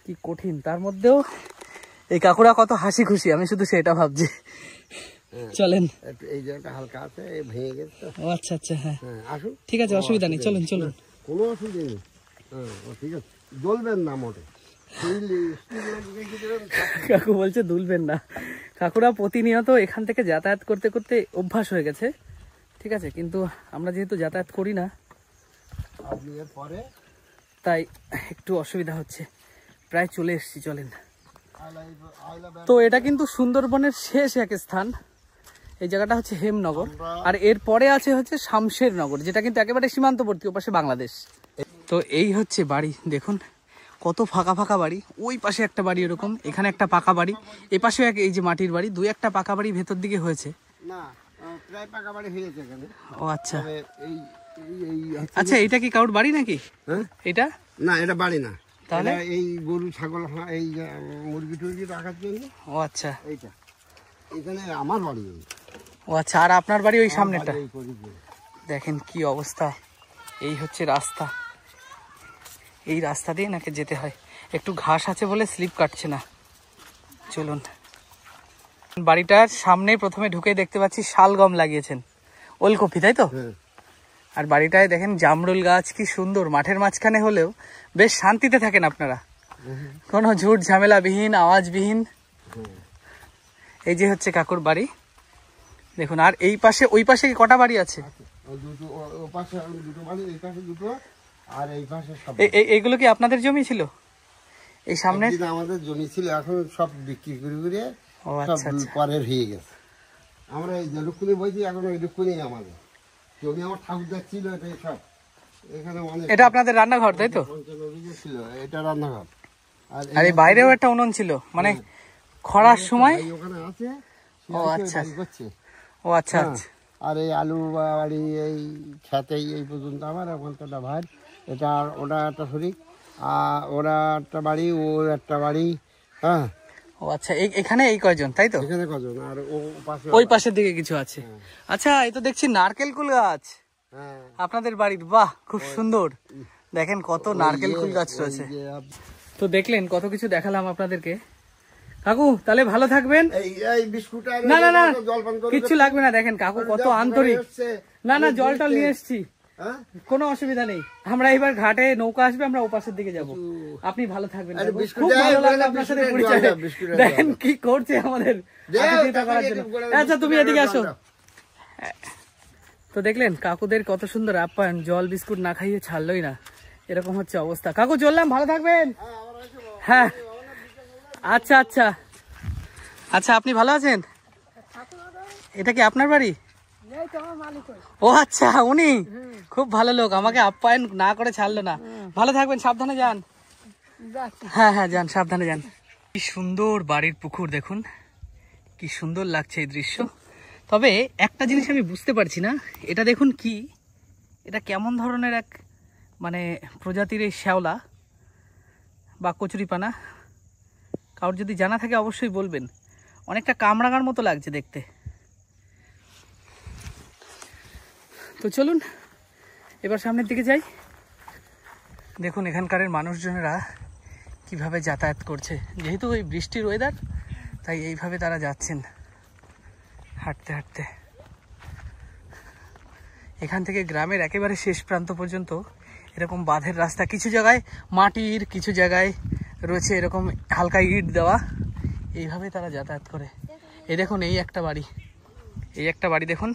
কি কঠিন। তার মধ্যেও এই কাকুরা কত হাসি খুশি, আমি শুধু সেটা ভাবছি। চলেন, এই জায়গাটা হালকা আছে, ভেঙে গেছে। ও আচ্ছা আচ্ছা, হ্যাঁ আসুন, ঠিক আছে, অসুবিধা নেই, চলুন চলুন। কোনো অসুবিধা নেই। ঠিক আছে, জ্বলবেন না মোটে। কাকু বলছে দুলবেন না। কাকুরা প্রতিনিয়ত এখান থেকে যাতায়াত করতে করতে অভ্যাস হয়ে গেছে, ঠিক আছে, কিন্তু আমরা যেহেতু যাতায়াত করি না পরে তাই একটু অসুবিধা হচ্ছে। প্রায় চলে এসেছি, চলেন। তো এটা কিন্তু সুন্দরবনের শেষ এক স্থান। এই জায়গাটা হচ্ছে হেমনগর, আর এর পরে আছে হচ্ছে শামশেরনগর, যেটা কিন্তু একেবারে সীমান্তবর্তী, ওপাশে বাংলাদেশ। তো এই হচ্ছে বাড়ি, দেখুন কত ফাঁকা ফাঁকা বাড়ি। ওই পাশে একটা বাড়ি এরকম, এখানে একটা পাকা বাড়ি, এ পাশেও এই যে মাটির বাড়ি, দুই একটা পাকা বাড়ি ভেতর দিকে হয়েছে। না, প্রায় পাকা বাড়ি হয়েছে এখানে। ও আচ্ছা আচ্ছা, এটা কি কারোর বাড়ি নাকি? হ্যাঁ, এটা না, এটা বাড়ি না। তাহলে এই গরু ছাগল, এই মুরগি টুরগি রাখার জন্য। ও আচ্ছা, এইটা এখানে আমার বাড়ি। ও আচ্ছা, আর আপনার বাড়ি ওই সামনেটা? দেখেন কি অবস্থা। এই হচ্ছে রাস্তা, এই রাস্তা দিয়ে নাকি যেতে হয়। একটু ঘাস আছে বলে স্লিপ কাটছে না। চলুন, বাড়িটার সামনে প্রথমে ঢুকে দেখতে পাচ্ছি শালগম লাগিয়েছেন, ওলকপি, তাই তো? আর বাড়িটায় দেখেন জামরুল গাছ, কি সুন্দর। মাঠের মাঝখানে হলেও বেশ শান্তিতে থাকেন আপনারা, কোনো ঝুট ঝামেলাবিহীন, আওয়াজবিহীন। এই যে হচ্ছে কাকুর বাড়ি, দেখুন। আর এই পাশে, ওই পাশে কি কটা বাড়ি আছে? এইগুলো কি আপনাদের জমি ছিল? এই সামনে আমাদের জমি ছিল, এখন সব বিক্রি করে করে পরের হয়ে গেছে। আমরা এই যেটুকুনি বইছি এখন ওইটুকুনি আমাদের জমি। আমার ঠাকুরদার ছিল এটাই সব। এখানে এটা আপনাদের রান্নাঘর, তাই তো? ছিল, এটা রান্নাঘর। আর এই বাইরেও একটা উনুন ছিল, মানে খরার সময়। ওখানে আছে। ও আচ্ছা, ও আচ্ছা আচ্ছা। আর এই আলু বাড়ি এই খেতেই এই পর্যন্ত আমার, এখন তো একটা ভাই, এটা ওটা একটা শরিক, আর ওরা একটা বাড়ি, ও একটা বাড়ি। হ্যাঁ, ও আচ্ছা, এখানে এই কয়জন, তাই তো? এখানে কজন, আর ও পাশে ওই পাশের দিকে কিছু আছে। আচ্ছা, এই তো দেখছি নারকেল কুল গাছ আপনাদের বাড়ির। বাহ, খুব সুন্দর। দেখেন কত নারকেল কুল গাছ রয়েছে। তো দেখলেন কত কিছু দেখালাম আপনাদেরকে। কাকু তাহলে ভালো থাকবেন। না না না, কিচ্ছু লাগবে না। দেখেন কাকু কত আন্তরিক। না না, জল টল নিয়ে এসছি, কোনো অসুবিধা নেই। আমরা এবার ঘাটে নৌকা আসবে, আমরা ওপাশের দিকে যাব। আপনি ভালো থাকবেন। খুব ভালো লাগলো আপনার সাথে পরিচয়। দেখেন কি করছে আমাদের। আচ্ছা, তুমি এদিকে আসো। তো দেখলেন কাকুদের কত সুন্দর আপ্যায়ন, জল বিস্কুট না খাইয়ে ছাড়লোই না। এরকম হচ্ছে অবস্থা। কাকু চললাম, ভালো থাকবেন। হ্যাঁ, আচ্ছা আচ্ছা আচ্ছা, আপনি ভালো আছেন? এটা কি আপনার বাড়ি? ও আচ্ছা, উনি খুব ভালো লোক, আমাকে আপ্যায়ন না করে ছাড়লো না। ভালো থাকবেন, সাবধানে যান। হ্যাঁ হ্যাঁ, যান, সাবধানে যান। কি সুন্দর বাড়ির পুকুর, দেখুন কি সুন্দর লাগছে এই দৃশ্য। তবে একটা জিনিস আমি বুঝতে পারছি না, এটা দেখুন কি, এটা কেমন ধরনের এক মানে প্রজাতির এই শ্যাওলা বা কচুরিপানা। কারোর যদি জানা থাকে অবশ্যই বলবেন। অনেকটা কামরাঙার মতো লাগছে দেখতে। তো চলুন এবার সামনের দিকে যাই। দেখুন এখানকার মানুষজনেরা কিভাবে যাতায়াত করছে। যেহেতু ওই বৃষ্টির ওয়েদার, তাই এইভাবে তারা যাচ্ছেন হাঁটতে হাঁটতে। এখান থেকে গ্রামের একেবারে শেষ প্রান্ত পর্যন্ত এরকম বাঁধের রাস্তা, কিছু জায়গায় মাটির, কিছু জায়গায় রয়েছে এরকম হালকা ইট দেওয়া। এইভাবে তারা যাতায়াত করে। এই দেখুন, এই একটা বাড়ি, এই একটা বাড়ি দেখুন,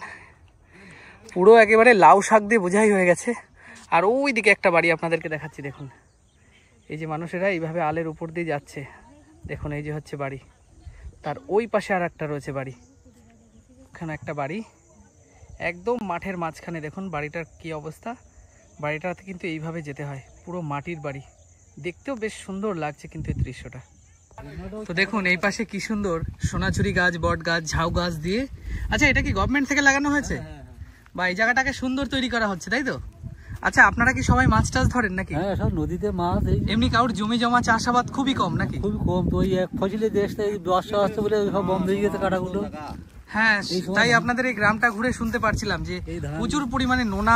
পুরো একেবারে লাউ শাক দিয়ে বোঝাই হয়ে গেছে। আর ওই দিকে একটা বাড়ি আপনাদেরকে দেখাচ্ছি, দেখুন এই যে মানুষেরা এইভাবে আলের উপর দিয়ে যাচ্ছে। দেখুন এই যে হচ্ছে বাড়ি, তার ওই পাশে আর একটা রয়েছে বাড়ি, ওখানে একটা বাড়ি একদম মাঠের মাঝখানে। দেখুন বাড়িটার কি অবস্থা। বাড়িটাতে কিন্তু এইভাবে যেতে হয়, পুরো মাটির বাড়ি, দেখতেও বেশ সুন্দর লাগছে কিন্তু এই দৃশ্যটা। তো দেখুন এই পাশে কি সুন্দর সোনাঝুরি গাছ, বট গাছ, ঝাউ গাছ দিয়ে। আচ্ছা, এটা কি গভর্নমেন্ট থেকে লাগানো হয়েছে? বা এই জায়গাটাকে সুন্দর তৈরি করা হচ্ছে, তাই তো? আচ্ছা, আপনারা কি সবাই মাছ টাছ ধরেন নাকি? হ্যাঁ, সব নদীতে মাছ। এই এমনি কারোর জমি জমা চাষাবাদ খুবই কম নাকি? খুবই কম, তো ওই এক ফসলি দেশটা এই বর্ষা আসছে বলে সব বন্ধ হয়ে গেছে কাটাগুলো। হ্যাঁ, তাই আপনাদের এই গ্রামটা ঘুরে শুনতে পারছিলাম যে প্রচুর পরিমাণে নোনা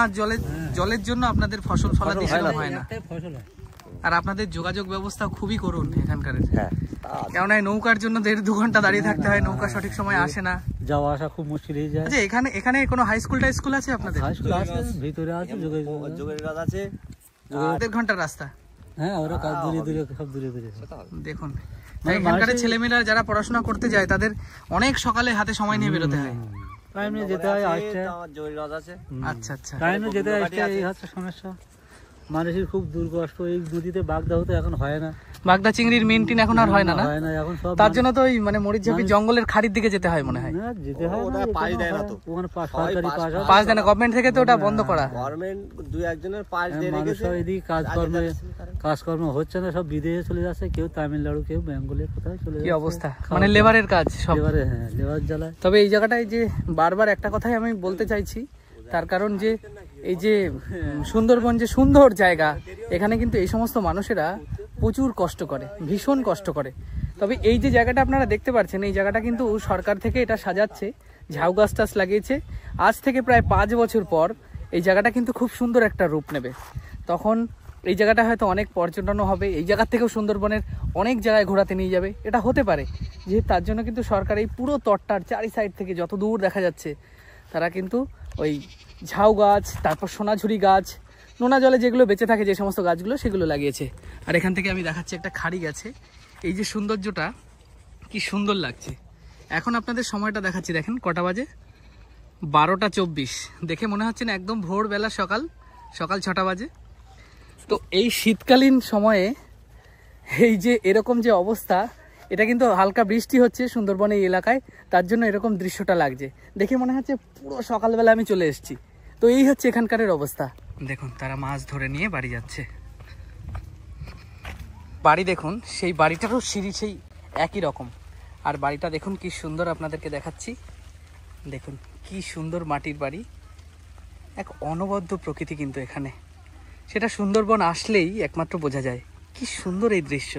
জলের জন্য আপনাদের ফসল ফলাতে সেরকম হয় না। ফসল হয়। আর আপনাদের যোগাযোগ ব্যবস্থা খুবই করুন এখানকার, কেননা নৌকার জন্য 1.5-2 ঘন্টা দাঁড়িয়ে থাকতে হয়, নৌকা সঠিক সময় আসে না, যাওয়া আসা খুব মুশকিল হয়ে যায়। আচ্ছা, এখানে কোনো হাই স্কুল টাই স্কুল আছে আপনাদের? হাই স্কুল আছে, ভিতরে আছে, যোগের গাছ আছে। 1.5 ঘন্টার রাস্তা। হ্যাঁ, ওরা দূরে দূরে, সব দূরে দূরে। দেখুন, এখানকার ছেলেমেয়েরা যারা পড়াশোনা করতে যায় তাদের অনেক সকালে হাতে সময় নিয়ে বেরোতে হয়। টাইম নিয়ে যেতে হয়, আসছে। আচ্ছা আচ্ছা, টাইম নিয়ে যেতে আসছে, এই হচ্ছে সমস্যা। মানুষের খুব দুর্কষ্ট। এই নদীতে বাগদা হতো, এখন হয় না। বাগদা চিংড়ির মেনটেন এখন আর হয় না, হয় না এখন সব। তার জন্য তো ওই মানে মরিচঝাপি জঙ্গলের খাড়ির দিকে যেতে হয় মনে হয়। না, যেতে হয় না, পাস দেয় না তো। ওখানে সরকারি পাস দেয় না, গভর্নমেন্ট থেকে তো ওটা বন্ধ করা। গভর্নমেন্ট 2-1 পাস দিয়ে রেখেছে। এদিকে কাজকর্ম হচ্ছে না, সব বিদেশে চলে যাচ্ছে, কেউ তামিলনাড়ু, কেউ বেঙ্গলে, কোথায় চলে যাচ্ছে। কি অবস্থা, মানে লেবারের কাজ সব। হ্যাঁ, লেবার জ্বালায়। তবে এই জায়গাটায় যে বারবার একটা কথাই আমি বলতে চাইছি, তার কারণ যে এই যে সুন্দরবন যে সুন্দর জায়গা, এখানে কিন্তু এই সমস্ত মানুষেরা প্রচুর কষ্ট করে, ভীষণ কষ্ট করে। তবে এই যে জায়গাটা আপনারা দেখতে পাচ্ছেন, এই জায়গাটা কিন্তু সরকার থেকে এটা সাজাচ্ছে, ঝাউ গাছ টাছ লাগিয়েছে। আজ থেকে প্রায় 5 বছর পর এই জায়গাটা কিন্তু খুব সুন্দর একটা রূপ নেবে। তখন এই জায়গাটা হয়তো অনেক পর্যটনও হবে, এই জায়গা থেকেও সুন্দরবনের অনেক জায়গায় ঘোরাতে নিয়ে যাবে, এটা হতে পারে। যেহেতু তার জন্য কিন্তু সরকার এই পুরো তটটার 4 সাইড থেকে যত দূর দেখা যাচ্ছে, তারা কিন্তু ওই ঝাউ গাছ, তারপর সোনাঝুরি গাছ, নোনা জলে যেগুলো বেঁচে থাকে যে সমস্ত গাছগুলো, সেগুলো লাগিয়েছে। আর এখান থেকে আমি দেখাচ্ছি একটা খাড়ি গেছে। এই যে সৌন্দর্যটা কি সুন্দর লাগছে। এখন আপনাদের সময়টা দেখাচ্ছি, দেখেন কটা বাজে, 12টা 24। দেখে মনে হচ্ছে না একদম ভোরবেলা, সকাল 6টা বাজে। তো এই শীতকালীন সময়ে এই যে এরকম যে অবস্থা, এটা কিন্তু হালকা বৃষ্টি হচ্ছে সুন্দরবন এই এলাকায়, তার জন্য এরকম দৃশ্যটা লাগছে। দেখে মনে হচ্ছে পুরো সকালবেলা আমি চলে এসেছি। তো এই হচ্ছে এখানকার অবস্থা। দেখুন, তারা মাছ ধরে নিয়ে বাড়ি যাচ্ছে। বাড়ি দেখুন, সেই বাড়িটারও সিঁড়ি সেই একই রকম। আর বাড়িটা দেখুন কি সুন্দর, আপনাদেরকে দেখাচ্ছি। দেখুন কি সুন্দর মাটির বাড়ি, এক অনবদ্য প্রকৃতি কিন্তু এখানে। সেটা সুন্দরবন আসলেই একমাত্র বোঝা যায় কি সুন্দর এই দৃশ্য।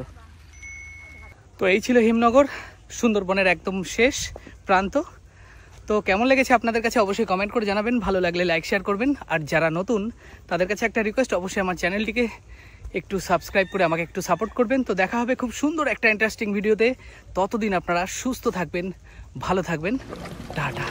তো এই ছিল হিমনগর, সুন্দরবনের একদম শেষ প্রান্ত। তো কেমন লেগেছে আপনাদের কাছে অবশ্যই কমেন্ট করে জানাবেন, ভালো লাগলে লাইক শেয়ার করবেন। আর যারা নতুন তাদের কাছে একটা রিকোয়েস্ট, অবশ্যই আমার চ্যানেলটিকে একটু সাবস্ক্রাইব করে আমাকে একটু সাপোর্ট করবেন। তো দেখা হবে খুব সুন্দর একটা ইন্টারেস্টিং ভিডিওতে। ততদিন আপনারা সুস্থ থাকবেন, ভালো থাকবেন, টাটা।